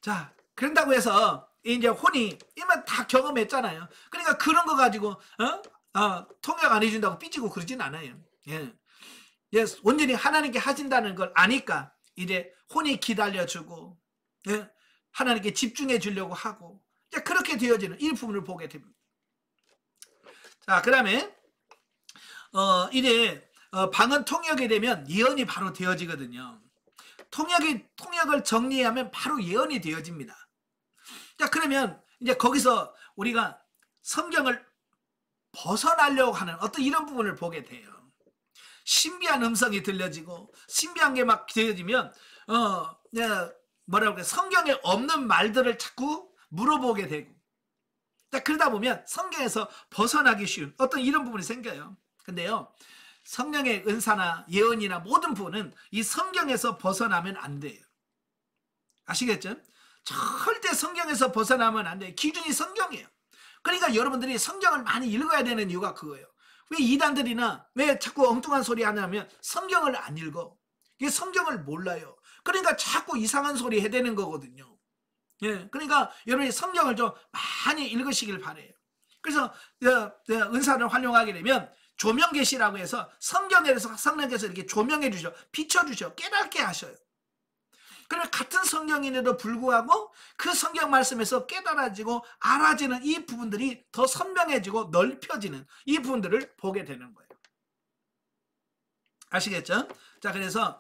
자, 그런다고 해서 이제 혼이 이만 다 경험했잖아요. 그러니까 그런 거 가지고 통역 안 해준다고 삐지고 그러진 않아요. 예. 예, 온전히 하나님께 하신다는 걸 아니까 이제 혼이 기다려주고 예, 하나님께 집중해 주려고 하고 이제 그렇게 되어지는 이 부분을 보게 됩니다. 자, 그 다음에 이제 방언 통역이 되면 예언이 바로 되어지거든요. 통역을 정리하면 바로 예언이 되어집니다. 자, 그러면 이제 거기서 우리가 성경을 벗어나려고 하는 어떤 이런 부분을 보게 돼요. 신비한 음성이 들려지고 신비한 게 막 되어지면 뭐라고 그래 성경에 없는 말들을 자꾸 물어보게 되고 자, 그러다 보면 성경에서 벗어나기 쉬운 어떤 이런 부분이 생겨요. 근데요 성령의 은사나 예언이나 모든 부분은 이 성경에서 벗어나면 안 돼요. 아시겠죠? 절대 성경에서 벗어나면 안 돼요. 기준이 성경이에요. 그러니까 여러분들이 성경을 많이 읽어야 되는 이유가 그거예요. 왜 이단들이나 왜 자꾸 엉뚱한 소리 하냐면 성경을 안 읽어. 이게 성경을 몰라요. 그러니까 자꾸 이상한 소리 해대는 거거든요. 예, 그러니까 여러분이 성경을 좀 많이 읽으시길 바래요. 그래서 은사를 활용하게 되면 조명 계시라고 해서 성경에서 성령께서 이렇게 조명해 주셔, 비춰 주셔, 깨닫게 하셔요. 그러면 같은 성경인에도 불구하고 그 성경 말씀에서 깨달아지고 알아지는 이 부분들이 더 선명해지고 넓혀지는 이 부분들을 보게 되는 거예요. 아시겠죠? 자, 그래서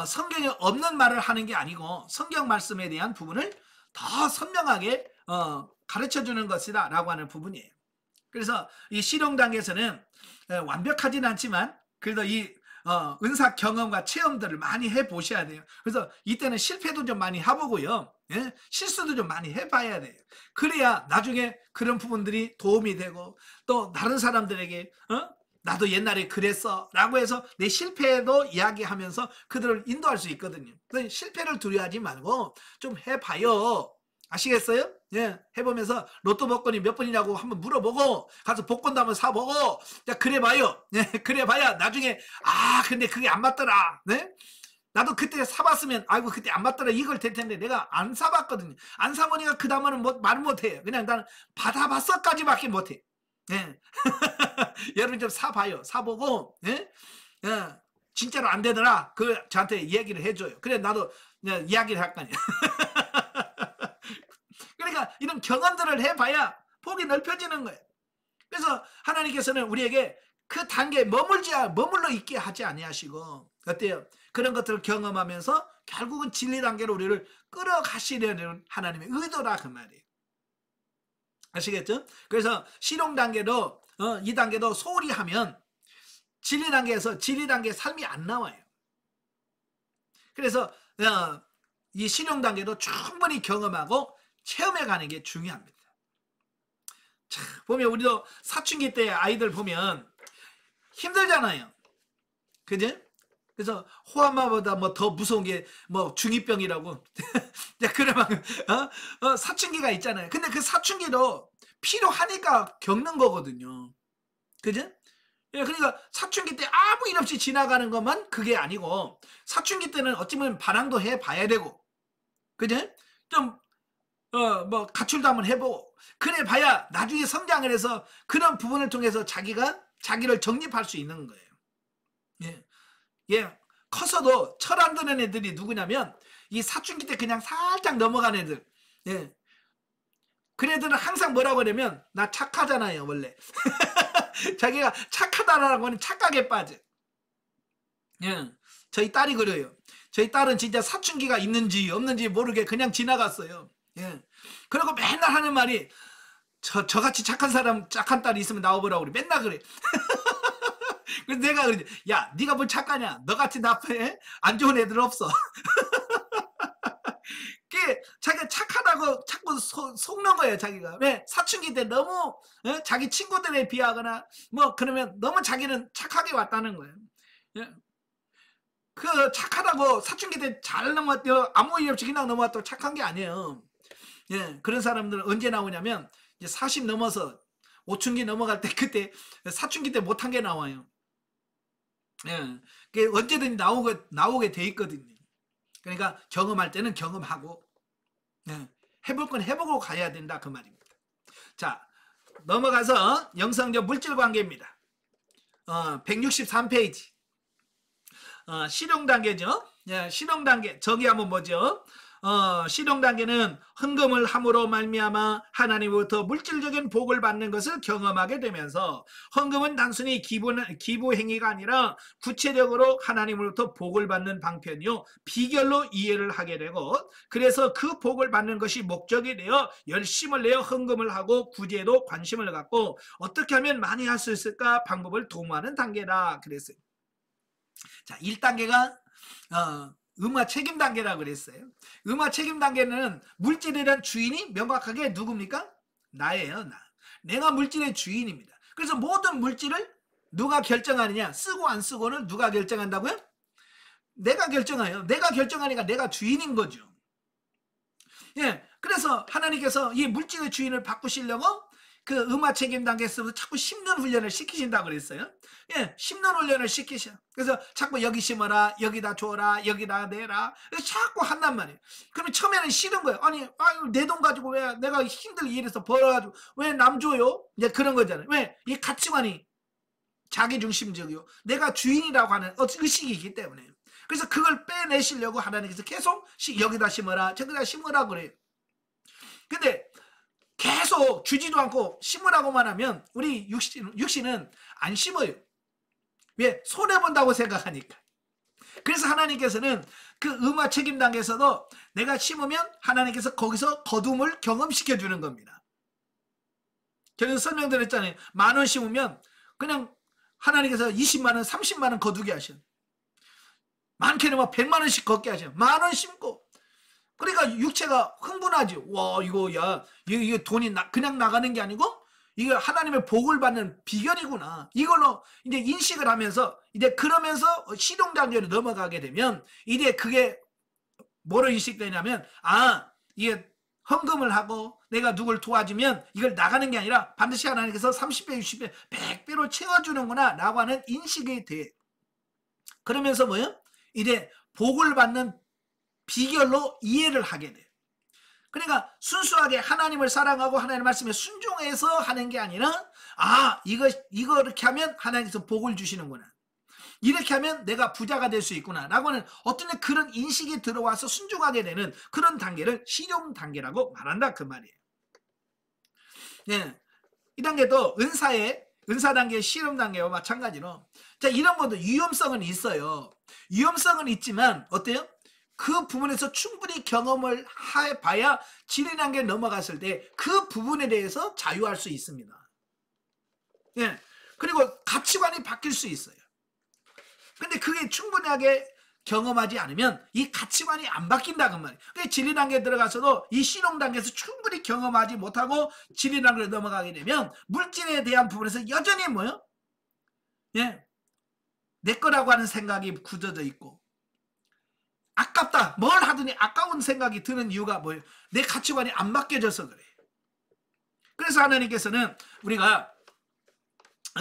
성경에 없는 말을 하는 게 아니고 성경 말씀에 대한 부분을 더 선명하게 가르쳐 주는 것이다 라고 하는 부분이에요. 그래서 이 실용 단계에서는 완벽하진 않지만 그래도 이 은사 경험과 체험들을 많이 해보셔야 돼요. 그래서 이때는 실패도 좀 많이 해보고요. 예? 실수도 좀 많이 해봐야 돼요. 그래야 나중에 그런 부분들이 도움이 되고 또 다른 사람들에게 나도 옛날에 그랬어 라고 해서 내 실패도 이야기하면서 그들을 인도할 수 있거든요. 그래서 실패를 두려워하지 말고 좀 해봐요. 아시겠어요? 예, 해보면서 로또 복권이 몇 번이냐고 한번 물어보고 가서 복권도 한번 사보고 그래봐요. 예, 그래봐야 나중에 근데 그게 안 맞더라. 네? 나도 그때 사봤으면 아이고 그때 안 맞더라 이걸 될 텐데 내가 안 사봤거든요. 안 사보니까 그 다음에는 말 못해요. 그냥 나는 받아봤어까지밖에 못해. 예. 여러분 좀 사봐요. 사보고 예? 진짜로 안 되더라. 그 저한테 얘기를 해줘요. 그래 나도 이야기를 할 거 아니야. 그러니까 이런 경험들을 해봐야 폭이 넓혀지는 거예요. 그래서 하나님께서는 우리에게 그 단계에 머물러 있게 하지 아니하시고 어때요? 그런 것들을 경험하면서 결국은 진리 단계로 우리를 끌어가시려는 하나님의 의도라 그 말이에요. 아시겠죠? 그래서 실용 단계도 이 단계도 소홀히 하면 진리 단계에서 진리 단계의 삶이 안 나와요. 그래서 이 실용 단계도 충분히 경험하고 체험해 가는 게 중요합니다. 자, 보면 우리도 사춘기 때 아이들 보면 힘들잖아요. 그죠? 그래서 호아마보다 뭐 더 무서운 게 뭐 중2병이라고. 그러면 사춘기가 있잖아요. 근데 그 사춘기도 필요하니까 겪는 거거든요. 그죠? 예, 그러니까 사춘기 때 아무 일 없이 지나가는 것만 그게 아니고 사춘기 때는 어찌보면 반항도 해봐야 되고, 그죠? 좀 뭐 가출도 한번 해보고 그래 봐야 나중에 성장을 해서 그런 부분을 통해서 자기를 정립할 수 있는 거예요. 예. 예. 커서도 철 안 드는 애들이 누구냐면 이 사춘기 때 그냥 살짝 넘어간 애들. 예. 그 애들은 항상 뭐라고 하냐면 나 착하잖아요 원래. 자기가 착하다라는 거는 착각에 빠져. 예. 저희 딸이 그래요. 저희 딸은 진짜 사춘기가 있는지 없는지 모르게 그냥 지나갔어요. 예. 그리고 맨날 하는 말이 저같이 착한 사람, 착한 딸이 있으면 나와보라고 그래. 맨날 그래. 그래서 내가 그러지. 야, 네가 뭘 착하냐? 너같이 나쁜 안 좋은 애들 없어. 자기가 착하다고 자꾸 속는 거예요, 자기가. 왜? 사춘기 때 너무 자기 친구들에 비하거나 뭐 그러면 너무 자기는 착하게 왔다는 거예요. 예. 그 착하다고 사춘기 때 잘 넘어왔대요. 아무 일 없이 그냥 넘어왔다고 착한 게 아니에요. 예, 그런 사람들은 언제 나오냐면 이제 40 넘어서 5춘기 넘어갈 때 그때 사춘기 때 못한 게 나와요. 예, 그게 언제든지 나오게 돼 있거든요. 그러니까 경험할 때는 경험하고 해볼 건 해보고 가야 된다 그 말입니다. 자, 넘어가서 영성적 물질 관계입니다. 163페이지 실용 단계죠. 예, 실용 단계 저기 한번 보죠. 실용 단계는 헌금을 함으로 말미암아 하나님으로부터 물질적인 복을 받는 것을 경험하게 되면서 헌금은 단순히 기부 행위가 아니라 구체적으로 하나님으로부터 복을 받는 방편이요 비결로 이해를 하게 되고, 그래서 그 복을 받는 것이 목적이 되어 열심을 내어 헌금을 하고 구제에도 관심을 갖고 어떻게 하면 많이 할 수 있을까 방법을 도모하는 단계다 그랬어요. 자, 1단계가 의무와 책임 단계라고 그랬어요. 의무와 책임 단계는 물질에 대한 주인이 명확하게 누굽니까? 나예요, 나. 내가 물질의 주인입니다. 그래서 모든 물질을 누가 결정하느냐? 쓰고 안 쓰고는 누가 결정한다고요? 내가 결정해요. 내가 결정하니까 내가 주인인 거죠. 예, 그래서 하나님께서 이 물질의 주인을 바꾸시려고 그 음악 책임 단계에서부터 자꾸 심는 훈련을 시키신다고 그랬어요. 예, 심는 훈련을 시키셔. 그래서 자꾸 여기 심어라, 여기다 줘라, 여기다 내라. 자꾸 한단 말이에요. 그러면 처음에는 싫은 거예요. 아니, 내 돈 가지고 왜 내가 힘들게 일해서 벌어가지고 왜 남 줘요? 이제 그런 거잖아요. 왜? 이 가치관이 자기중심적이요. 내가 주인이라고 하는 의식이기 때문에. 그래서 그걸 빼내시려고 하나님께서 계속 여기다 심어라, 저기다 심으라 그래요. 근데 계속 주지도 않고 심으라고만 하면 우리 육신은 안 심어요. 왜? 손해본다고 생각하니까. 그래서 하나님께서는 그 음화 책임 단계에서도 내가 심으면 하나님께서 거기서 거둠을 경험시켜 주는 겁니다. 저는 설명드렸잖아요. 10,000원 심으면 그냥 하나님께서 20만원, 30만원 거두게 하셔. 많게는 막 100만원씩 걷게 하셔. 10,000원 심고. 그러니까 육체가 흥분하죠. 와, 이거, 야, 이거 돈이 그냥 나가는 게 아니고, 이거 하나님의 복을 받는 비결이구나. 이걸로 이제 인식을 하면서, 이제 그러면서 시동 단계로 넘어가게 되면, 이제 그게 뭐로 인식되냐면, 이게 헌금을 하고 내가 누굴 도와주면 이걸 나가는 게 아니라 반드시 하나님께서 30배, 60배, 100배로 채워주는구나 라고 하는 인식이 돼. 그러면서 뭐예요? 이제 복을 받는 비결로 이해를 하게 돼. 그러니까 순수하게 하나님을 사랑하고 하나님의 말씀에 순종해서 하는 게 아니라 이거 이렇게 하면 하나님께서 복을 주시는구나. 이렇게 하면 내가 부자가 될 수 있구나 라고 하는 어떤 그런 인식이 들어와서 순종하게 되는 그런 단계를 실용 단계라고 말한다 그 말이에요. 네. 이 단계도 은사 단계의 실험 단계와 마찬가지로 자, 이런 것도 위험성은 있어요. 위험성은 있지만 어때요? 그 부분에서 충분히 경험을 해봐야 진리 단계에 넘어갔을 때 그 부분에 대해서 자유할 수 있습니다. 예. 그리고 가치관이 바뀔 수 있어요. 근데 그게 충분하게 경험하지 않으면 이 가치관이 안 바뀐다 그 말이에요. 그러니까 진리 단계에 들어가서도 이 실용 단계에서 충분히 경험하지 못하고 진리 단계로 넘어가게 되면 물질에 대한 부분에서 여전히 뭐요? 예. 내 거라고 하는 생각이 굳어져 있고 아깝다. 뭘 하더니 아까운 생각이 드는 이유가 뭐예요? 내 가치관이 안 바뀌어져서 그래요. 그래서 하나님께서는 우리가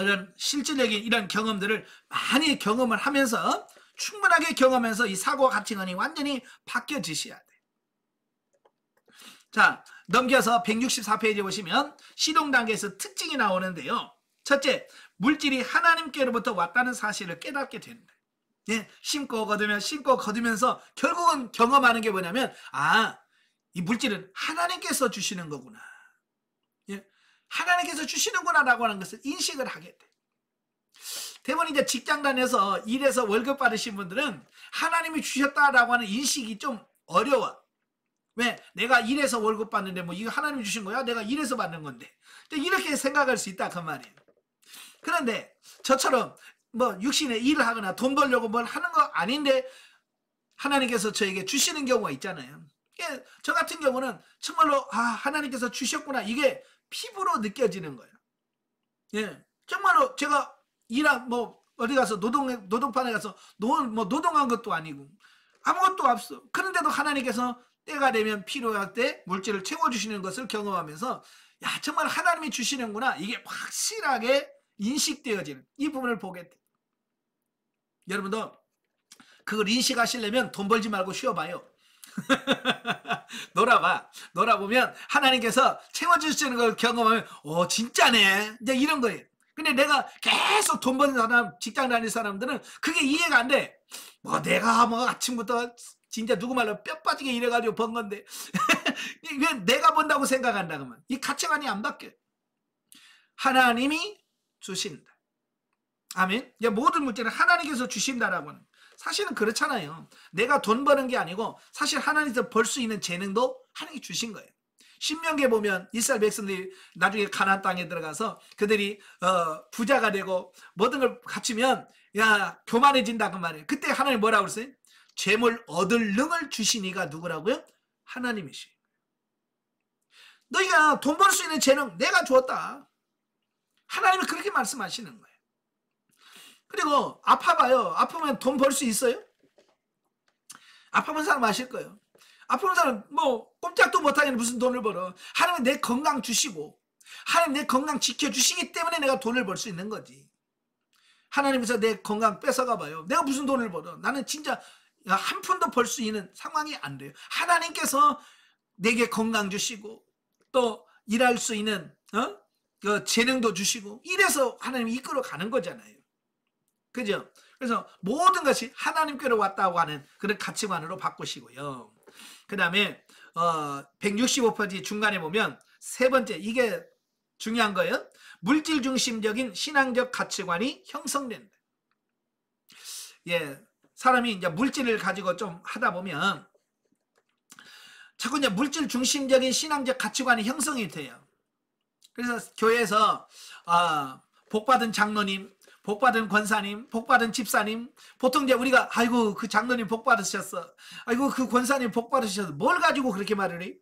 이런 실질적인 이런 경험들을 많이 경험을 하면서 충분하게 경험하면서 이 사고 가치관이 완전히 바뀌어지셔야 돼. 자, 넘겨서 164페이지에 보시면 시동 단계에서 특징이 나오는데요. 첫째, 물질이 하나님께로부터 왔다는 사실을 깨닫게 된다. 예, 심고 거두면서 결국은 경험하는 게 뭐냐면 이 물질은 하나님께서 주시는 거구나. 예, 하나님께서 주시는구나 라고 하는 것을 인식을 하게 돼. 대부분 이제 직장 다녀서 일해서 월급 받으신 분들은 하나님이 주셨다라고 하는 인식이 좀 어려워. 왜? 내가 일해서 월급 받는데 뭐 이거 하나님이 주신 거야? 내가 일해서 받는 건데. 이렇게 생각할 수 있다 그 말이에요. 그런데 저처럼 뭐 육신에 일을 하거나 돈 벌려고 뭘 하는 거 아닌데 하나님께서 저에게 주시는 경우가 있잖아요. 저 같은 경우는 정말로 하나님께서 주셨구나 이게 피부로 느껴지는 거예요. 예, 정말로 제가 뭐 어디 가서 노동판에 가서 노동한 것도 아니고 아무것도 없어. 그런데도 하나님께서 때가 되면 필요할 때 물질을 채워주시는 것을 경험하면서 야 정말 하나님이 주시는구나 이게 확실하게 인식되어지는 이 부분을 보게 돼. 여러분도 그걸 인식하시려면 돈 벌지 말고 쉬어봐요. 놀아보면 하나님께서 채워주시는 걸 경험하면 진짜네 이제 이런 거예요. 근데 내가 계속 돈 버는 사람 직장 다니는 사람들은 그게 이해가 안 돼. 내가 아침부터 진짜 누구 말로 뼈 빠지게 일해가지고 번 건데 왜 내가 번다고 생각한다 그러면 이 가치관이 안 바뀌어요. 하나님이 주신다. 아멘. 모든 물질은 하나님께서 주신다라고 하는 사실은 그렇잖아요. 내가 돈 버는 게 아니고 사실 하나님께서 벌 수 있는 재능도 하나님이 주신 거예요. 신명기에 보면 이스라엘 백성들이 나중에 가나안 땅에 들어가서 그들이 부자가 되고 모든 걸 갖추면 교만해진다 그 말이에요. 그때 하나님 뭐라고 그랬어요? 재물 얻을 능을 주신 이가 누구라고요? 하나님이시. 너희가 돈 벌 수 있는 재능 내가 주었다. 하나님이 그렇게 말씀하시는 거예요. 그리고 아파봐요. 아프면 돈 벌 수 있어요? 아파본 사람 아실 거예요. 아픈 사람 꼼짝도 못하게 무슨 돈을 벌어. 하나님은 내 건강 주시고 하나님 내 건강 지켜주시기 때문에 내가 돈을 벌 수 있는 거지. 하나님께서 내 건강 뺏어가 봐요. 내가 무슨 돈을 벌어? 나는 진짜 한 푼도 벌 수 있는 상황이 안 돼요. 하나님께서 내게 건강 주시고 또 일할 수 있는 그 재능도 주시고 이래서 하나님이 이끌어 가는 거잖아요. 그죠? 그래서 모든 것이 하나님께로 왔다고 하는 그런 가치관으로 바꾸시고요. 그 다음에 165페이지 중간에 보면 세 번째, 이게 중요한 거예요. 물질 중심적인 신앙적 가치관이 형성된다. 예, 사람이 이제 물질을 가지고 좀 하다 보면 자꾸 이제 물질 중심적인 신앙적 가치관이 형성이 돼요. 그래서 교회에서 복받은 장로님, 복받은 권사님, 복받은 집사님, 보통 이제 우리가 아이고 그 장로님 복받으셨어, 아이고 그 권사님 복받으셨어, 뭘 가지고 그렇게 말을 해?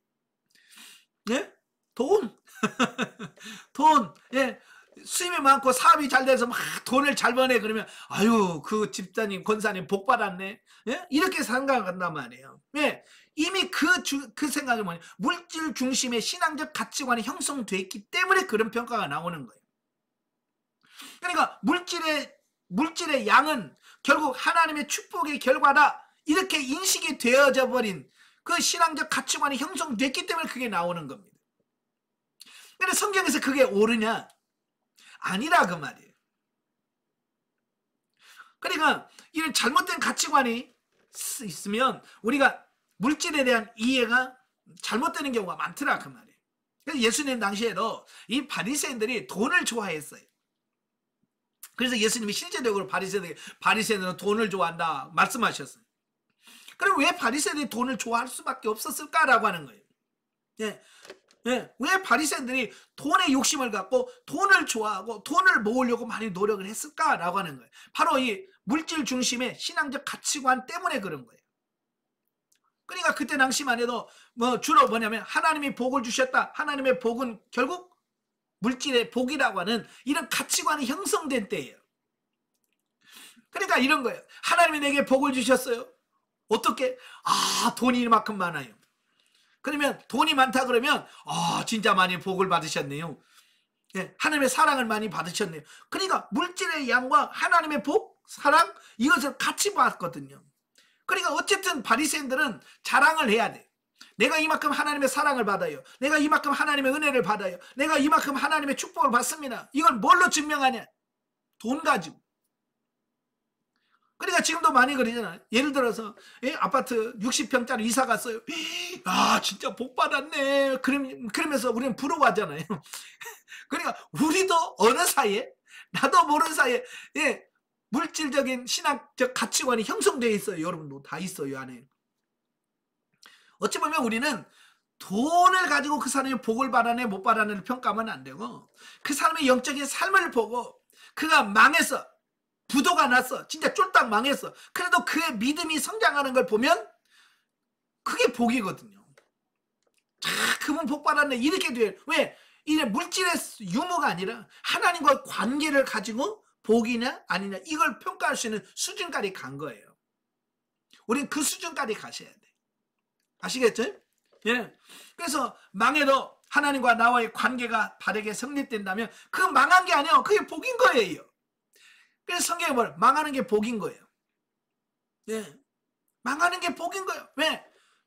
예? 돈. 돈. 예. 수입이 많고 사업이 잘 돼서 막 돈을 잘 버네. 그러면 아유 그 집사님 권사님 복 받았네. 예? 이렇게 생각한단 말이에요. 예. 이미 그 생각이 뭐냐, 물질 중심의 신앙적 가치관이 형성돼 있기 때문에 그런 평가가 나오는 거예요. 그러니까 물질의 양은 결국 하나님의 축복의 결과다, 이렇게 인식이 되어져 버린 그 신앙적 가치관이 형성됐기 때문에 그게 나오는 겁니다. 근데 성경에서 그게 옳으냐? 아니라 그 말이에요. 그러니까 이런 잘못된 가치관이 있으면 우리가 물질에 대한 이해가 잘못되는 경우가 많더라 그 말이에요. 그래서 예수님 당시에도 이 바리새인들이 돈을 좋아했어요. 그래서 예수님이 실제적으로 바리새인들은 돈을 좋아한다 말씀하셨어요. 그럼 왜 바리새인들이 돈을 좋아할 수밖에 없었을까라고 하는 거예요. 예. 예, 왜 바리새인들이 돈의 욕심을 갖고 돈을 좋아하고 돈을 모으려고 많이 노력을 했을까라고 하는 거예요. 바로 이 물질 중심의 신앙적 가치관 때문에 그런 거예요. 그러니까 그때 당시만 해도 주로 뭐냐면 하나님이 복을 주셨다, 하나님의 복은 결국 물질의 복이라고 하는 이런 가치관이 형성된 때예요. 그러니까 이런 거예요. 하나님이 내게 복을 주셨어요. 어떻게? 돈이 이만큼 많아요. 그러면 돈이 많다 그러면 진짜 많이 복을 받으셨네요. 예, 하나님의 사랑을 많이 받으셨네요. 그러니까 물질의 양과 하나님의 복, 사랑, 이것을 같이 받거든요. 그러니까 어쨌든 바리새인들은 자랑을 해야 돼. 내가 이만큼 하나님의 사랑을 받아요. 내가 이만큼 하나님의 은혜를 받아요. 내가 이만큼 하나님의 축복을 받습니다. 이걸 뭘로 증명하냐? 돈 가지고. 그러니까 지금도 많이 그러잖아요. 예를 들어서 아파트 60평짜리 이사 갔어요. 진짜 복 받았네. 그러면서 우리는 부러워하잖아요. 그러니까 우리도 어느 사이에, 나도 모르는 사이에 물질적인 신학적 가치관이 형성되어 있어요. 여러분도 다 있어요 안에. 어찌 보면 우리는 돈을 가지고 그 사람이 복을 받아내 못 받아내를 평가하면 안 되고, 그 사람의 영적인 삶을 보고 그가 망했어, 부도가 났어, 진짜 쫄딱 망했어, 그래도 그의 믿음이 성장하는 걸 보면 그게 복이거든요. 그분 복 받았네 이렇게 돼요. 왜? 이게 물질의 유무가 아니라 하나님과의 관계를 가지고 복이냐 아니냐 이걸 평가할 수 있는 수준까지 간 거예요. 우린 그 수준까지 가셔야 돼. 아시겠죠? 예. 그래서 망해도 하나님과 나와의 관계가 바르게 성립된다면 그 망한 게 아니에요. 그게 복인 거예요. 그래서 성경에 뭐래? 망하는 게 복인 거예요. 예. 망하는 게 복인 거예요. 왜?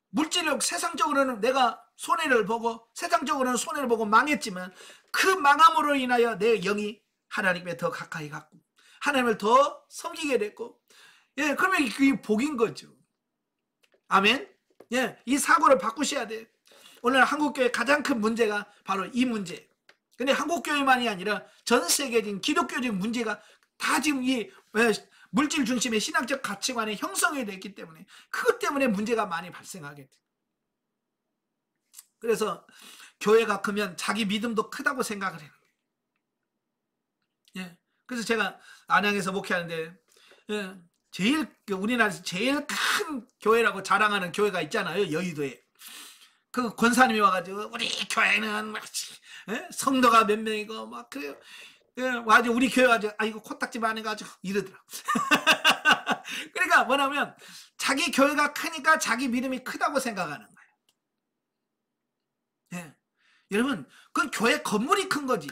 물질력 세상적으로는 내가 손해를 보고 세상적으로는 손해를 보고 망했지만 그 망함으로 인하여 내 영이 하나님께 더 가까이 갔고 하나님을 더 섬기게 됐고, 예, 그러면 그게 복인 거죠. 아멘. 예, 이 사고를 바꾸셔야 돼요. 오늘 한국교회 가장 큰 문제가 바로 이 문제. 근데 한국교회만이 아니라 전 세계적인 기독교적인 문제가 다 지금 이 물질 중심의 신앙적 가치관이 형성이 됐기 때문에 그것 때문에 문제가 많이 발생하게 돼. 그래서 교회가 크면 자기 믿음도 크다고 생각을 해요. 예. 그래서 제가 안양에서 목회하는데 우리나라에서 제일 큰 교회라고 자랑하는 교회가 있잖아요. 여의도에. 그 권사님이 와가지고 우리 교회는 성도가 몇 명이고 막 그래요. 와가지고 우리 교회 가지고 이거 코딱지 많이 가지고 이러더라고. 그러니까 뭐냐면 자기 교회가 크니까 자기 믿음이 크다고 생각하는 거예요. 예. 여러분, 그 교회 건물이 큰 거지.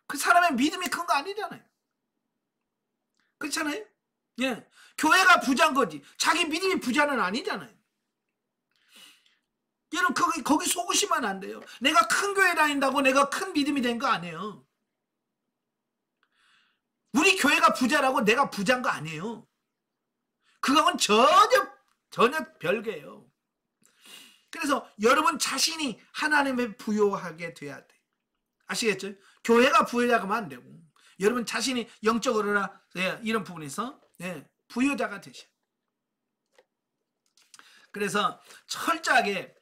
그 사람의 믿음이 큰 거 아니잖아요. 그렇잖아요? 예. 교회가 부자인 거지. 자기 믿음이 부자는 아니잖아요. 여러분, 거기 속으시면 안 돼요. 내가 큰 교회 다닌다고 내가 큰 믿음이 된 거 아니에요. 우리 교회가 부자라고 내가 부자인 거 아니에요. 그거는 전혀 별개예요. 그래서 여러분 자신이 하나님의 부요하게 돼야 돼. 아시겠죠? 교회가 부여자가 안 되고 여러분 자신이 영적으로나 이런 부분에서 부여자가 되셔. 그래서 철저하게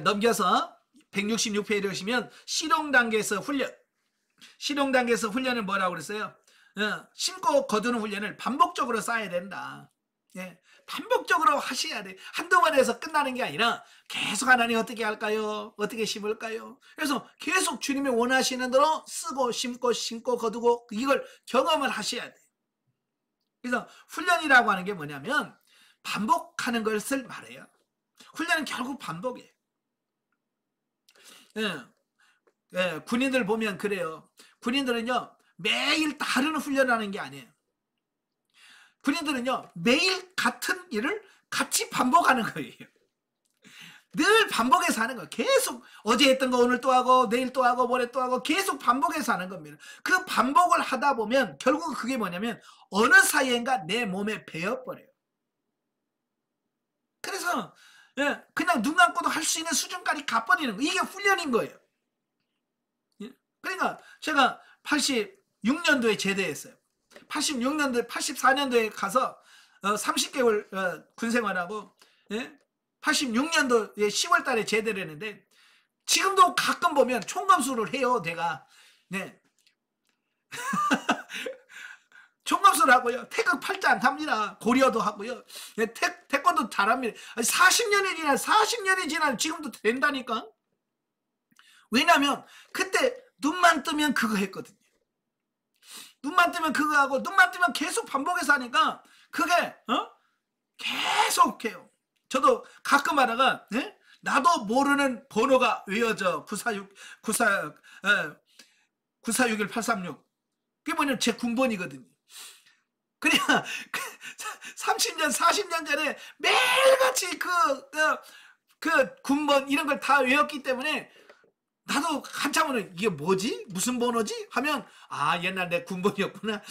넘겨서 166페이지 보시면 실용 단계에서 훈련. 실용 단계에서 훈련을 뭐라고 그랬어요? 심고 거두는 훈련을 반복적으로 쌓아야 된다. 반복적으로 하셔야 돼. 한두 번 해서 끝나는 게 아니라 계속 하나님 어떻게 할까요? 어떻게 심을까요? 그래서 계속 주님이 원하시는 대로 쓰고 심고 거두고 이걸 경험을 하셔야 돼. 그래서 훈련이라고 하는 게 뭐냐면 반복하는 것을 말해요. 훈련은 결국 반복이에요. 군인들 보면 그래요. 군인들은요 매일 다른 훈련을 하는 게 아니에요. 군인들은요 매일 같은 일을 같이 반복하는 거예요. 늘 반복해서 하는 거예요. 계속 어제 했던 거 오늘 또 하고 내일 또 하고 모레 또 하고 계속 반복해서 하는 겁니다. 그 반복을 하다 보면 결국 그게 뭐냐면 어느 사이엔가 내 몸에 배어버려요. 그래서 그냥 눈 감고도 할 수 있는 수준까지 가버리는 거. 이게 훈련인 거예요. 그러니까 제가 86년도에 제대했어요. 86년도에 84년도에 가서 30개월 군생활하고 86년도에 10월 달에 제대를 했는데 지금도 가끔 보면 총검수를 해요. 내가 총검수를 하고요. 태극 팔자 안 탑니다. 고려도 하고요. 태권도 잘합니다. 40년이 지난 지금도 된다니까. 왜냐면 그때 눈만 뜨면 그거 했거든요. 눈만 뜨면 그거 하고 눈만 뜨면 계속 반복해서 하니까 그게 계속 해요. 저도 가끔 하다가 나도 모르는 번호가 외워져. 9461-836 그게 뭐냐면 제 군번이거든요. 그냥 30년 40년 전에 매일같이 그 군번 이런 걸 다 외웠기 때문에 나도 한참은 이게 뭐지? 무슨 번호지? 하면 옛날 내 군번이었구나.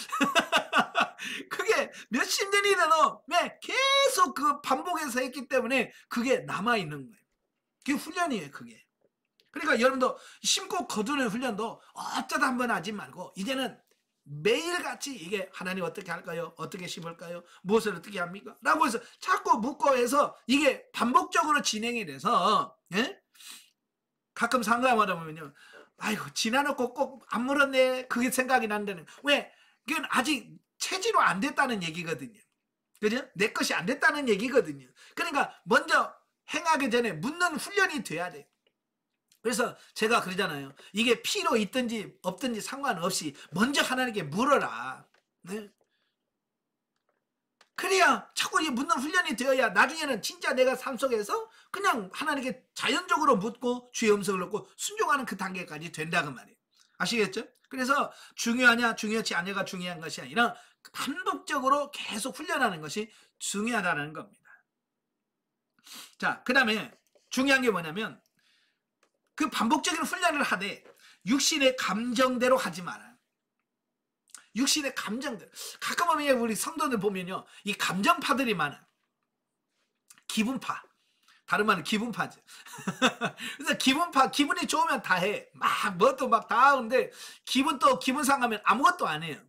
그게 몇십 년이 돼도 계속 그 반복해서 했기 때문에 그게 남아있는 거예요. 그게 훈련이에요. 그게. 그러니까 여러분도 심고 거두는 훈련도 어쩌다 한번 하지 말고 이제는 매일같이 이게 하나님 어떻게 할까요? 어떻게 심을까요? 무엇을 어떻게 합니까? 라고 해서 자꾸 묻고 해서 이게 반복적으로 진행이 돼서 가끔 상담하다 보면요. 아이고 지나놓고 꼭 안 물었네. 그게 생각이 난다는. 왜? 그건 아직 체지로 안 됐다는 얘기거든요. 그죠? 내 것이 안 됐다는 얘기거든요. 그러니까 먼저 행하기 전에 묻는 훈련이 돼야 돼. 그래서 제가 그러잖아요. 이게 필요 있든지 없든지 상관없이 먼저 하나님께 물어라. 그래야 자꾸 이 묻는 훈련이 되어야 나중에는 진짜 내가 삶 속에서 그냥 하나님께 자연적으로 묻고 주의 음성을 듣고 순종하는 그 단계까지 된다 그 말이에요. 아시겠죠? 그래서 중요하냐 중요하지 않냐가 중요한 것이 아니라 반복적으로 계속 훈련하는 것이 중요하다는 겁니다. 자, 그 다음에 중요한 게 뭐냐면 그 반복적인 훈련을 하되 육신의 감정대로 하지 마라. 육신의 감정대로. 가끔 보면 우리 성도들 보면요, 이 감정파들이 많아. 기분파. 다른 말은 기분파죠. 그래서 기분이 좋으면 다 해. 뭣도 막 다 하는데 기분 상하면 아무것도 안 해요.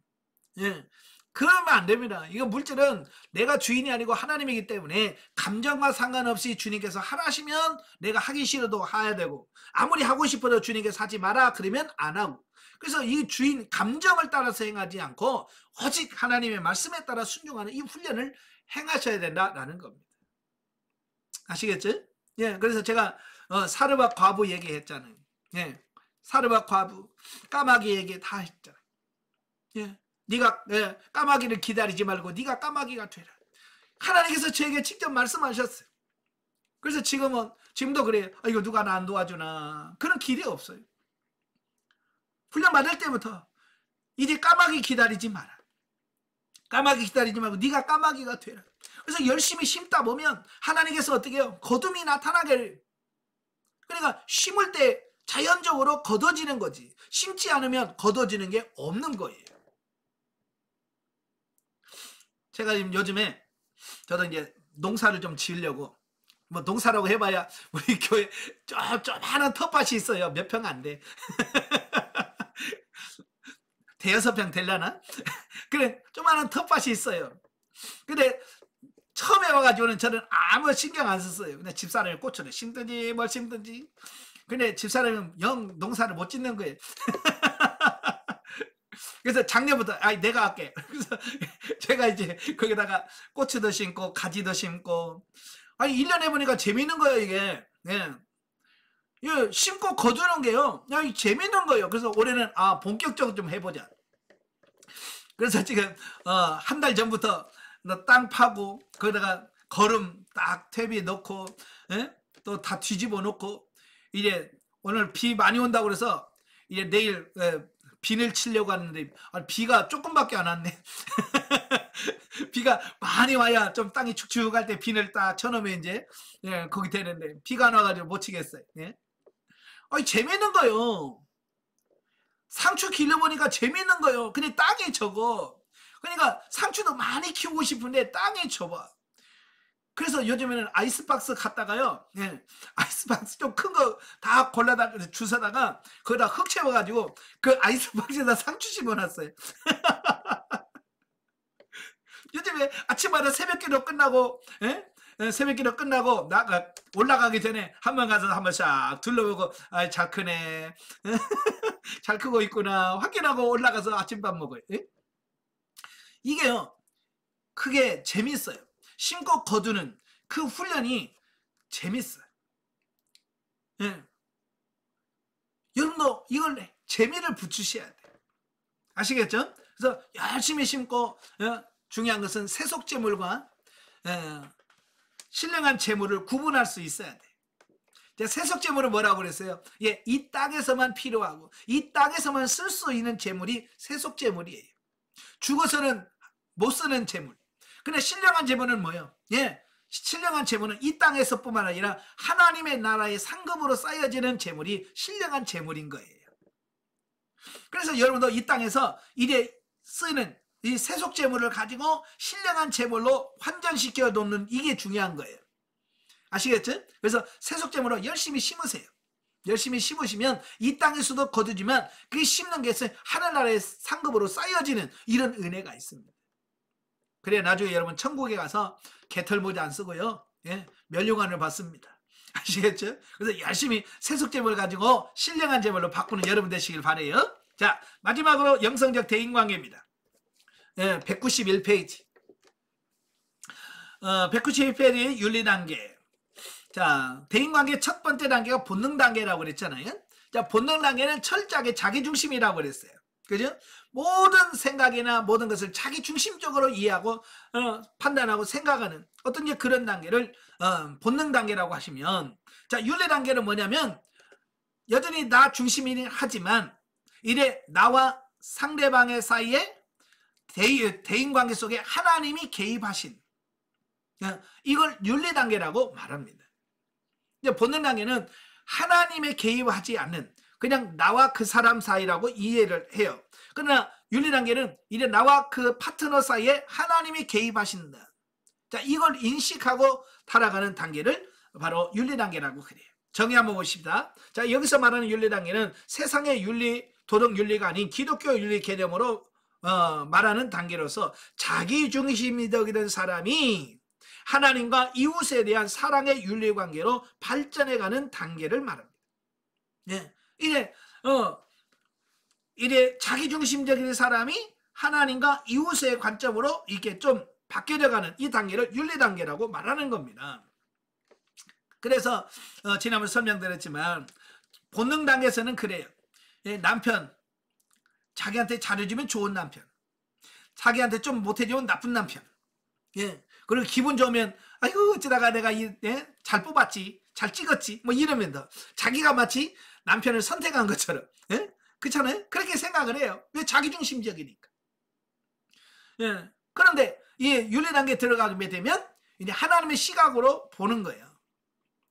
그러면 안 됩니다. 이거 물질은 내가 주인이 아니고 하나님이기 때문에 감정과 상관없이 주님께서 하라시면 내가 하기 싫어도 해야 되고 아무리 하고 싶어도 주님께서 하지 마라 그러면 안 하고. 그래서 이 주인 감정을 따라서 행하지 않고 오직 하나님의 말씀에 따라 순종하는 이 훈련을 행하셔야 된다라는 겁니다. 아시겠죠? 그래서 제가 사르밧 과부 얘기했잖아요. 사르밧 과부 까마귀 얘기 다 했잖아요. 네가 까마귀를 기다리지 말고 네가 까마귀가 되라. 하나님께서 저에게 직접 말씀하셨어요. 그래서 지금은 지금도 그래요. 이거 누가 나 안 도와주나. 그런 길이 없어요. 훈련 받을 때부터 이제 까마귀 기다리지 마라. 까마귀 기다리지 말고 네가 까마귀가 되라. 그래서 열심히 심다 보면 하나님께서 어떻게 해요? 거둠이 나타나게. 그러니까 심을 때 자연적으로 걷어지는 거지. 심지 않으면 걷어지는 게 없는 거예요. 제가 지금 요즘에 저도 이제 농사를 좀 지으려고, 뭐 농사라고 해봐야 우리 교회 조그마한 텃밭이 있어요. 몇 평 안 돼. 대여섯 평 되려나? 그래, 조그마한 텃밭이 있어요. 근데 처음에 와가지고는 저는 아무 신경 안 썼어요. 그냥 집사람이 고추를 심든지 뭘 심든지. 근데 집사람은 영 농사를 못 짓는 거예요. 그래서 작년부터 내가 할게. 그래서 제가 이제 거기다가 고추도 심고 가지도 심고. 1년 해보니까 재밌는 거예요, 이게. 예. 이거 심고 거두는 게요. 그냥 재밌는 거예요. 그래서 올해는 본격적으로 좀 해보자. 그래서 지금 한 달 전부터 땅 파고 거기다가 거름 딱 퇴비 넣고, 예? 또 다 뒤집어 놓고, 이제 오늘 비 많이 온다고 그래서 이제 내일 비늘 치려고 하는데 비가 조금밖에 안 왔네. 비가 많이 와야 좀 땅이 축축할 때 비늘 딱 쳐놓으면 이제 거기 되는데 비가 안 와가지고 못 치겠어요. 예? 재밌는 거요. 상추 길러보니까 재밌는 거요. 근데 땅이 적어. 그러니까 상추도 많이 키우고 싶은데 땅이 좁아. 그래서 요즘에는 아이스박스 갖다가요. 예, 아이스박스 좀 큰 거 다 골라다가 주워다가 거기다 흙 채워가지고 그 아이스박스에다 상추 심어놨어요. 요즘에 아침마다 새벽기도 끝나고, 새벽기도 끝나고 올라가기 전에 한번 가서 한번 싹 둘러보고 잘 크네. 잘 크고 있구나 확인하고 올라가서 아침밥 먹어요. 예? 이게요, 그게 재밌어요. 심고 거두는 그 훈련이 재밌어요. 예. 여러분도 이걸 재미를 붙이셔야 돼요. 아시겠죠? 그래서 열심히 심고, 중요한 것은 세속재물과 신령한 재물을 구분할 수 있어야 돼. 세속재물은 뭐라고 그랬어요? 이 땅에서만 필요하고 이 땅에서만 쓸 수 있는 재물이 세속재물이에요. 죽어서는 못 쓰는 재물. 근데 신령한 재물은 뭐예요? 신령한 재물은 이 땅에서뿐만 아니라 하나님의 나라의 상급으로 쌓여지는 재물이 신령한 재물인 거예요. 그래서 여러분도 이 땅에서 이래 쓰는 이 세속 재물을 가지고 신령한 재물로 환전시켜 놓는 이게 중요한 거예요. 아시겠죠? 그래서 세속 재물로 열심히 심으세요. 열심히 심으시면 이 땅에서도 거두지만 그 심는 게 하늘나라의 상급으로 쌓여지는 이런 은혜가 있습니다. 그래 나중에 여러분 천국에 가서 개털모자 안 쓰고요, 면류관을 받습니다. 아시겠죠? 그래서 열심히 세속재물 가지고 신령한 재물로 바꾸는 여러분 되시길 바래요. 자, 마지막으로 영성적 대인관계입니다. 191페이지. 191페이지 윤리단계. 자, 대인관계 첫 번째 단계가 본능 단계라고 그랬잖아요. 자, 본능 단계는 철저하게 자기중심이라고 그랬어요. 그죠? 모든 생각이나 모든 것을 자기중심적으로 이해하고 판단하고 생각하는 어떤 그런 단계를 본능 단계라고 하시면, 자, 윤리 단계는 뭐냐면 여전히 나 중심이긴 하지만 이래 나와 상대방의 사이에 대인관계 속에 하나님이 개입하신, 이걸 윤리 단계라고 말합니다. 본능 단계는 하나님의 개입하지 않는 그냥 나와 그 사람 사이라고 이해를 해요. 그러나 윤리 단계는 이제 나와 그 파트너 사이에 하나님이 개입하신다. 자, 이걸 인식하고 살아가는 단계를 바로 윤리 단계라고 그래요. 정의 한번 보십시다. 자, 여기서 말하는 윤리 단계는 세상의 윤리, 도덕 윤리가 아닌 기독교 윤리 개념으로 말하는 단계로서 자기중심이 되는 사람이 하나님과 이웃에 대한 사랑의 윤리 관계로 발전해가는 단계를 말합니다. 이래 자기중심적인 사람이 하나님과 이웃의 관점으로 이렇게 좀 바뀌어가는 이 단계를 윤리 단계라고 말하는 겁니다. 그래서 지난번에 설명드렸지만 본능 단계에서는 그래요. 남편, 자기한테 잘해주면 좋은 남편, 자기한테 좀 못해주면 나쁜 남편. 그리고 기분 좋으면 아이고 어쩌다가 내가 잘 뽑았지, 잘 찍었지 뭐 이러면서 자기가 마치 남편을 선택한 것처럼, 예? 그렇잖아요. 그렇게 생각을 해요. 왜? 자기중심적이니까. 예. 그런데 이 윤리단계에 들어가게 되면 이제 하나님의 시각으로 보는 거예요.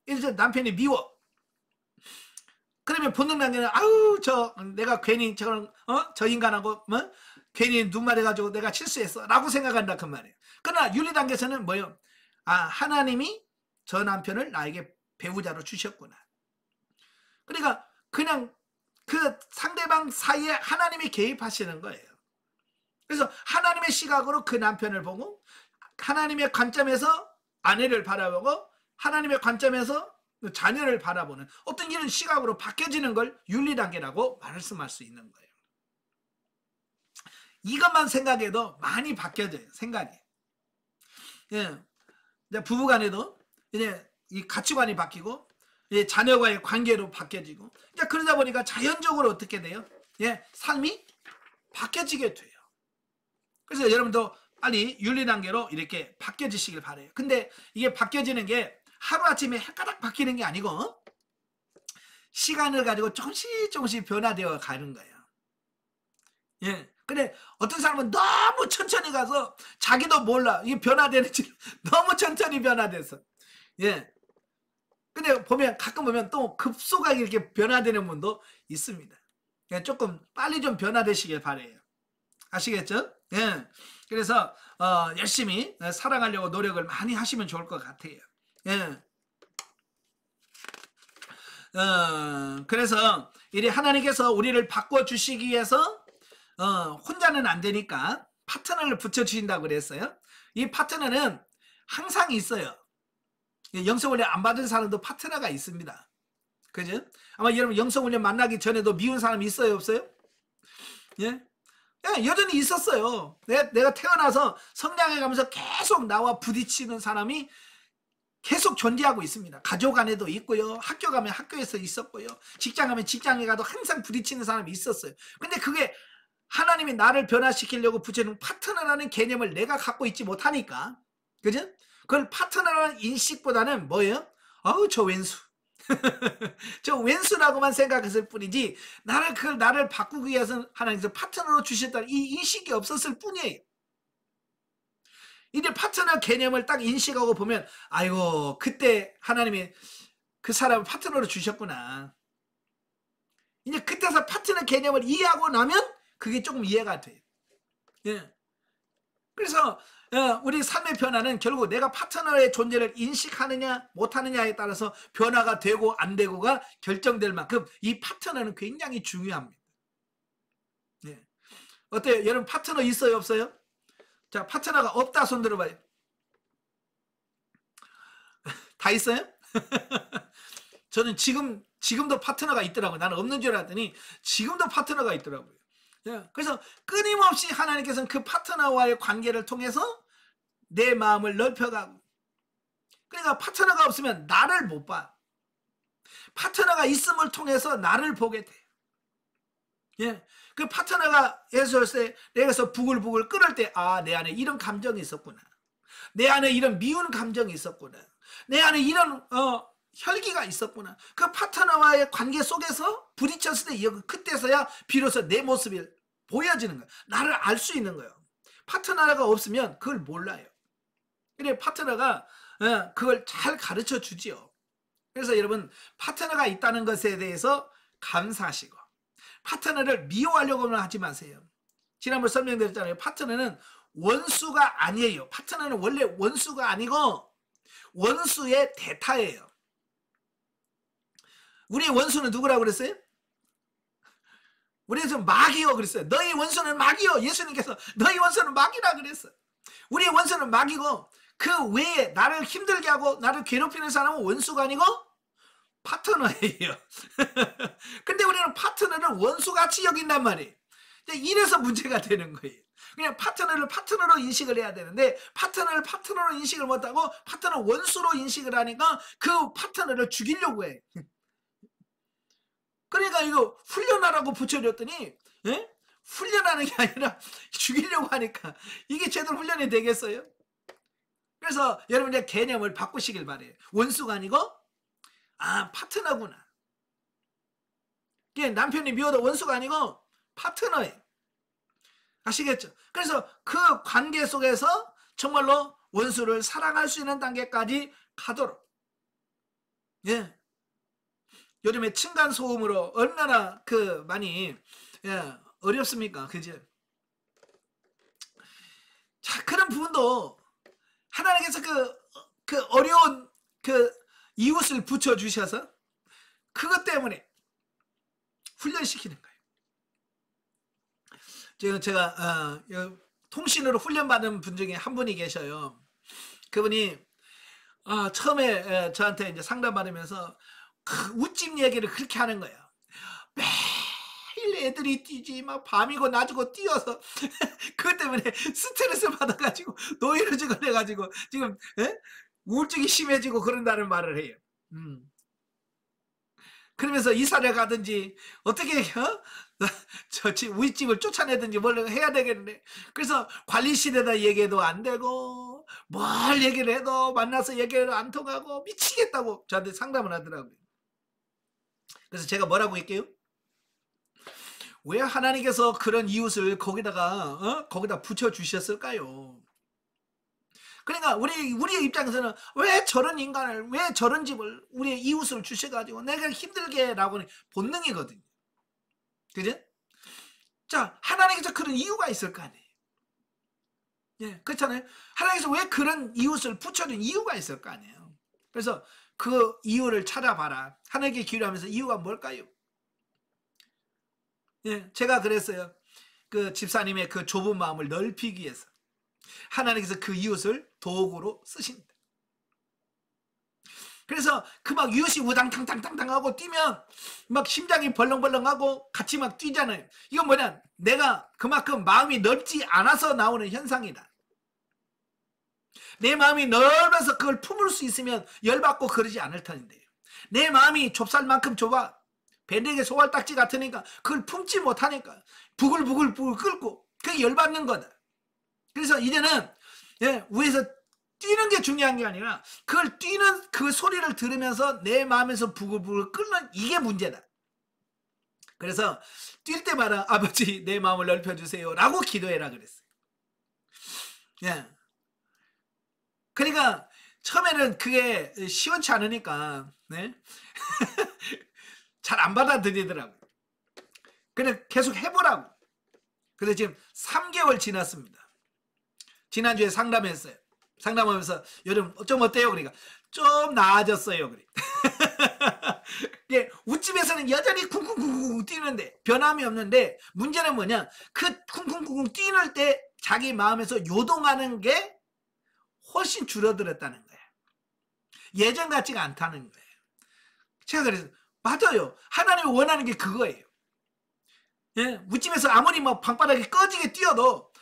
그래서 남편이 미워. 그러면 본능 단계는 아우 저 내가 괜히 저런 저 인간하고 뭐 괜히 눈말해가지고 내가 실수했어 라고 생각한다 그 말이에요. 그러나 윤리 단계에서는 뭐예요? 아, 하나님이 저 남편을 나에게 배우자로 주셨구나. 그러니까 그냥 그 상대방 사이에 하나님이 개입하시는 거예요. 그래서 하나님의 시각으로 그 남편을 보고 하나님의 관점에서 아내를 바라보고 하나님의 관점에서 자녀를 바라보는 어떤 이런 시각으로 바뀌어지는 걸 윤리단계라고 말씀할 수 있는 거예요. 이것만 생각해도 많이 바뀌어져요. 생각이. 예. 부부간에도 이제 이 가치관이 바뀌고 예, 자녀와의 관계로 바뀌어지고 이제 그러다 보니까 자연적으로 어떻게 돼요? 예, 삶이 바뀌어지게 돼요. 그래서 여러분도 빨리 윤리단계로 이렇게 바뀌어지시길 바라요. 근데 이게 바뀌어지는 게 하루아침에 헷가닥 바뀌는 게 아니고 시간을 가지고 조금씩 변화되어 가는 거예요. 예. 근데 어떤 사람은 너무 천천히 가서 자기도 몰라. 이게 변화되는지 너무 천천히 변화돼서. 예. 근데 가끔 보면 또 급속하게 이렇게 변화되는 분도 있습니다. 예, 조금 빨리 좀 변화되시길 바라요. 아시겠죠? 예. 그래서 열심히 사랑하려고 노력을 많이 하시면 좋을 것 같아요. 예. 그래서 이리 하나님께서 우리를 바꿔주시기 위해서 혼자는 안 되니까 파트너를 붙여주신다고 그랬어요. 이 파트너는 항상 있어요. 영성훈련 안 받은 사람도 파트너가 있습니다. 그죠? 아마 여러분 영성훈련 만나기 전에도 미운 사람이 있어요, 없어요? 예? 예, 여전히 있었어요. 내가 태어나서 성장해가면서 계속 나와 부딪히는 사람이 계속 존재하고 있습니다. 가족 안에도 있고요. 학교 가면 학교에서 있었고요. 직장 가면 직장에 가도 항상 부딪히는 사람이 있었어요. 근데 그게 하나님이 나를 변화시키려고 붙여놓은 파트너라는 개념을 내가 갖고 있지 못하니까, 그죠? 그걸 파트너라는 인식보다는 뭐예요? 저 왼수. 저 왼수라고만 생각했을 뿐이지, 나를 바꾸기 위해서 하나님께서 파트너로 주셨다는 이 인식이 없었을 뿐이에요. 이제 파트너 개념을 딱 인식하고 보면, 아이고, 그때 하나님이 그 사람을 파트너로 주셨구나. 이제 그때서 파트너 개념을 이해하고 나면 그게 조금 이해가 돼요. 예. 그래서 우리 삶의 변화는 결국 내가 파트너의 존재를 인식하느냐 못하느냐에 따라서 변화가 되고 안 되고가 결정될 만큼 이 파트너는 굉장히 중요합니다. 예. 어때요? 여러분 파트너 있어요, 없어요? 자, 파트너가 없다 손 들어봐요. 다 있어요? 저는 지금도 파트너가 있더라고요. 나는 없는 줄 알았더니 지금도 파트너가 있더라고요. 그래서 끊임없이 하나님께서는 그 파트너와의 관계를 통해서 내 마음을 넓혀가고, 그러니까 파트너가 없으면 나를 못 봐. 파트너가 있음을 통해서 나를 보게 돼. 예. 그 파트너가 예수 때 내가서 부글부글 끓을 때, 내 안에 이런 감정이 있었구나. 내 안에 이런 미운 감정이 있었구나. 내 안에 이런 혈기가 있었구나. 그 파트너와의 관계 속에서 부딪혔을 때 그때서야 비로소 내 모습이 보여지는 거야. 나를 알 수 있는 거예요. 파트너가 없으면 그걸 몰라요. 그래 파트너가 그걸 잘 가르쳐 주지요. 그래서 여러분 파트너가 있다는 것에 대해서 감사하시고 파트너를 미워하려고는 하지 마세요. 지난번 설명드렸잖아요. 파트너는 원수가 아니에요. 파트너는 원래 원수가 아니고 원수의 대타예요. 우리의 원수는 누구라고 그랬어요? 우리는 마귀요 그랬어요. 너희 원수는 마귀요. 예수님께서 너희 원수는 마귀라 그랬어요. 우리의 원수는 마귀고 그 외에 나를 힘들게 하고 나를 괴롭히는 사람은 원수가 아니고 파트너예요. 근데 우리는 파트너를 원수같이 여긴단 말이에요. 이래서 문제가 되는 거예요. 그냥 파트너를 파트너로 인식을 해야 되는데 파트너를 파트너로 인식을 못하고 파트너 원수로 인식을 하니까 그 파트너를 죽이려고 해. 그러니까 이거 훈련하라고 붙여줬더니 훈련하는 게 아니라 죽이려고 하니까 이게 제대로 훈련이 되겠어요? 그래서 여러분의 개념을 바꾸시길 바래요. 원수가 아니고 아, 파트너구나. 이게 남편이 미워도 원수가 아니고 파트너예요. 아시겠죠? 그래서 그 관계 속에서 정말로 원수를 사랑할 수 있는 단계까지 가도록. 예. 요즘에 층간소음으로 얼마나 많이 어렵습니까? 그죠? 자, 그런 부분도 하나님께서 그 어려운 이웃을 붙여주셔서 그것 때문에 훈련시키는 거예요. 지금 제가 통신으로 훈련받은 분 중에 한 분이 계셔요. 그분이 처음에 저한테 이제 상담받으면서 웃집 얘기를 그렇게 하는 거예요. 매일 애들이 뛰지 막 밤이고 낮이고 뛰어서 그것 때문에 스트레스 받아가지고 노예를 지고 해가지고 지금 우울증이 심해지고 그런다는 말을 해요. 그러면서 이사를 가든지 어떻게 우리 집을 쫓아내든지 뭘 해야 되겠는데, 그래서 관리실에다 얘기해도 안 되고 뭘 얘기를 해도 만나서 얘기를 안 통하고 미치겠다고 저한테 상담을 하더라고요. 그래서 제가 뭐라고 할게요? 왜 하나님께서 그런 이웃을 거기다 붙여주셨을까요? 그러니까 우리의 입장에서는 왜 저런 인간을, 왜 저런 집을, 우리의 이웃을 주셔가지고 내가 힘들게 라고 하는 본능이거든요. 그죠? 자, 하나님께서 그런 이유가 있을 거 아니에요. 예, 그렇잖아요. 하나님께서 왜 그런 이웃을 붙여준 이유가 있을 거 아니에요. 그래서 그 이유를 찾아봐라. 하나님께 기도하면서 이유가 뭘까요? 예, 제가 그랬어요. 그 집사님의 그 좁은 마음을 넓히기 위해서 하나님께서 그 이웃을 도구로 쓰신다. 그래서 그 막 이웃이 우당탕탕탕탕 하고 뛰면 막 심장이 벌렁벌렁하고 같이 막 뛰잖아요. 이건 뭐냐? 내가 그만큼 마음이 넓지 않아서 나오는 현상이다. 내 마음이 넓어서 그걸 품을 수 있으면 열받고 그러지 않을 터인데요. 내 마음이 좁쌀만큼 좁아 밴드에게 소갈딱지 같으니까 그걸 품지 못하니까 부글부글 끓고 그게 열받는 거다. 그래서 이제는 위에서 뛰는 게 중요한 게 아니라 그걸 뛰는 그 소리를 들으면서 내 마음에서 부글부글 끓는 이게 문제다. 그래서 뛸 때마다 아버지 내 마음을 넓혀주세요 라고 기도해라 그랬어요. 예. 그러니까 처음에는 그게 시원치 않으니까 잘 안 받아들이더라고요. 그냥 계속 해보라고. 그래서 지금 3개월 지났습니다. 지난주에 상담했어요. 상담하면서 요즘 좀 어때요? 그러니까 좀 나아졌어요. 그래. 웃집에서는 여전히 쿵쿵쿵쿵 뛰는데 변함이 없는데 문제는 뭐냐? 그 쿵쿵쿵쿵 뛰는 때 자기 마음에서 요동하는 게 훨씬 줄어들었다는 거예요. 예전 같지가 않다는 거예요. 제가 그래서 맞아요. 하나님이 원하는 게 그거예요. 예? 웃집에서 아무리 뭐 방바닥에 꺼지게 뛰어도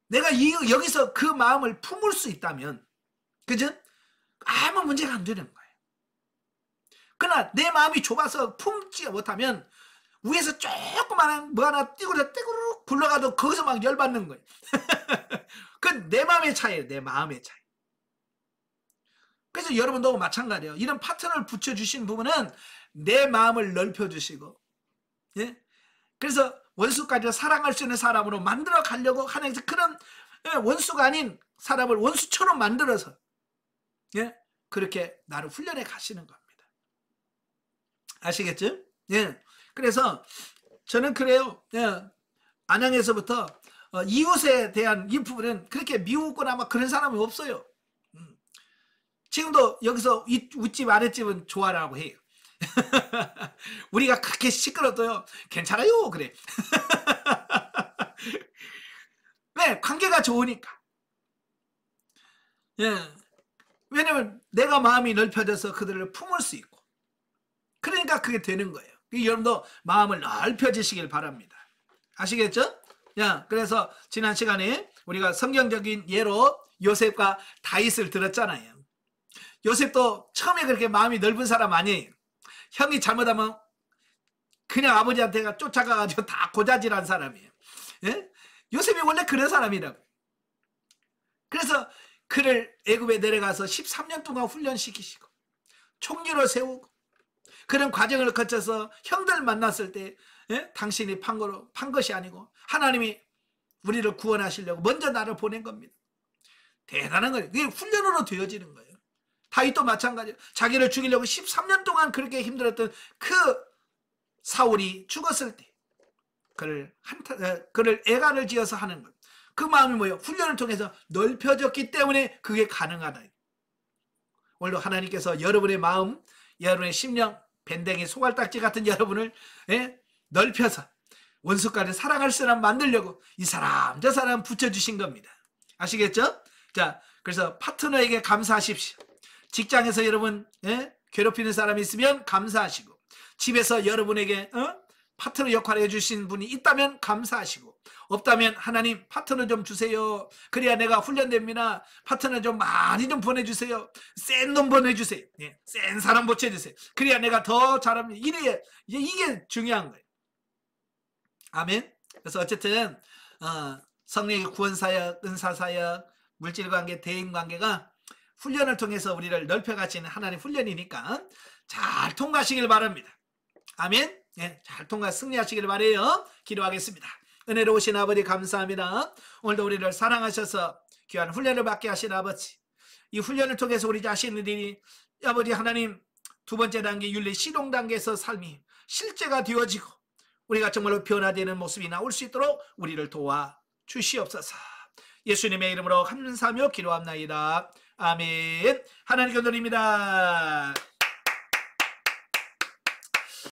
내가 여기서 그 마음을 품을 수 있다면, 그죠? 아무 문제가 안 되는 거예요. 그러나 내 마음이 좁아서 품지 못하면 위에서 조그마한 뭐 하나 띠구르 굴러가도 거기서 막 열받는 거예요. 그건 내 마음의 차이예요. 내 마음의 차이. 그래서 여러분도 마찬가지예요. 이런 파트너를 붙여주신 부분은 내 마음을 넓혀주시고, 예? 그래서 원수까지 사랑할 수 있는 사람으로 만들어 가려고 하나님께서 그런 원수가 아닌 사람을 원수처럼 만들어서 그렇게 나를 훈련해 가시는 겁니다. 아시겠죠? 예. 그래서 저는 그래요. 안양에서부터 이웃에 대한 이 부분은 그렇게 미우거나 막 그런 사람이 없어요. 지금도 여기서 윗집 아랫집은 좋아라고 해요. 우리가 그렇게 시끄러워도요 괜찮아요 그래. 왜? 관계가 좋으니까. 예. 왜냐면 내가 마음이 넓혀져서 그들을 품을 수 있고, 그러니까 그게 되는 거예요. 여러분도 마음을 넓혀지시길 바랍니다. 아시겠죠? 야, 그래서 지난 시간에 우리가 성경적인 예로 요셉과 다윗을 들었잖아요. 요셉도 처음에 그렇게 마음이 넓은 사람 아니에요. 형이 잘못하면 그냥 아버지한테 쫓아가가지고 다 고자질한 사람이에요. 예? 요셉이 원래 그런 사람이라고. 그래서 그를 애굽에 내려가서 13년 동안 훈련시키시고 총리로 세우고 그런 과정을 거쳐서 형들 만났을 때 당신이 판 것이 아니고 하나님이 우리를 구원하시려고 먼저 나를 보낸 겁니다. 대단한 거예요. 그게 훈련으로 되어지는 거예요. 다윗도 마찬가지예요. 자기를 죽이려고 13년 동안 그렇게 힘들었던 그 사울이 죽었을 때 그를 애간을 지어서 하는 것. 그 마음이 뭐예요? 훈련을 통해서 넓혀졌기 때문에 그게 가능하다. 오늘도 하나님께서 여러분의 마음, 여러분의 심령, 밴댕이 소갈딱지 같은 여러분을 넓혀서 원수까지 사랑할 사람 만들려고 이 사람 저 사람 붙여주신 겁니다. 아시겠죠? 자, 그래서 파트너에게 감사하십시오. 직장에서 여러분 괴롭히는 사람이 있으면 감사하시고, 집에서 여러분에게 파트너 역할을 해주신 분이 있다면 감사하시고, 없다면 하나님 파트너 좀 주세요. 그래야 내가 훈련됩니다. 파트너 좀 많이 좀 보내주세요. 센 놈 보내주세요. 센 사람 붙여주세요. 그래야 내가 더 잘합니다. 이게 중요한 거예요. 아멘. 그래서 어쨌든 성령의 구원사역, 은사사역, 물질관계, 대인관계가 훈련을 통해서 우리를 넓혀가시는 하나님 훈련이니까 잘 통과하시길 바랍니다. 아멘. 잘 승리하시길 바라요. 기도하겠습니다. 은혜로우신 아버지 감사합니다. 오늘도 우리를 사랑하셔서 귀한 훈련을 받게 하신 아버지, 이 훈련을 통해서 우리 자신들이 아버지 하나님 두 번째 단계 윤리 실용 단계에서 삶이 실제가 되어지고 우리가 정말로 변화되는 모습이 나올 수 있도록 우리를 도와 주시옵소서. 예수님의 이름으로 감사하며 기도합나이다. 아멘. 하나님께 드립니다.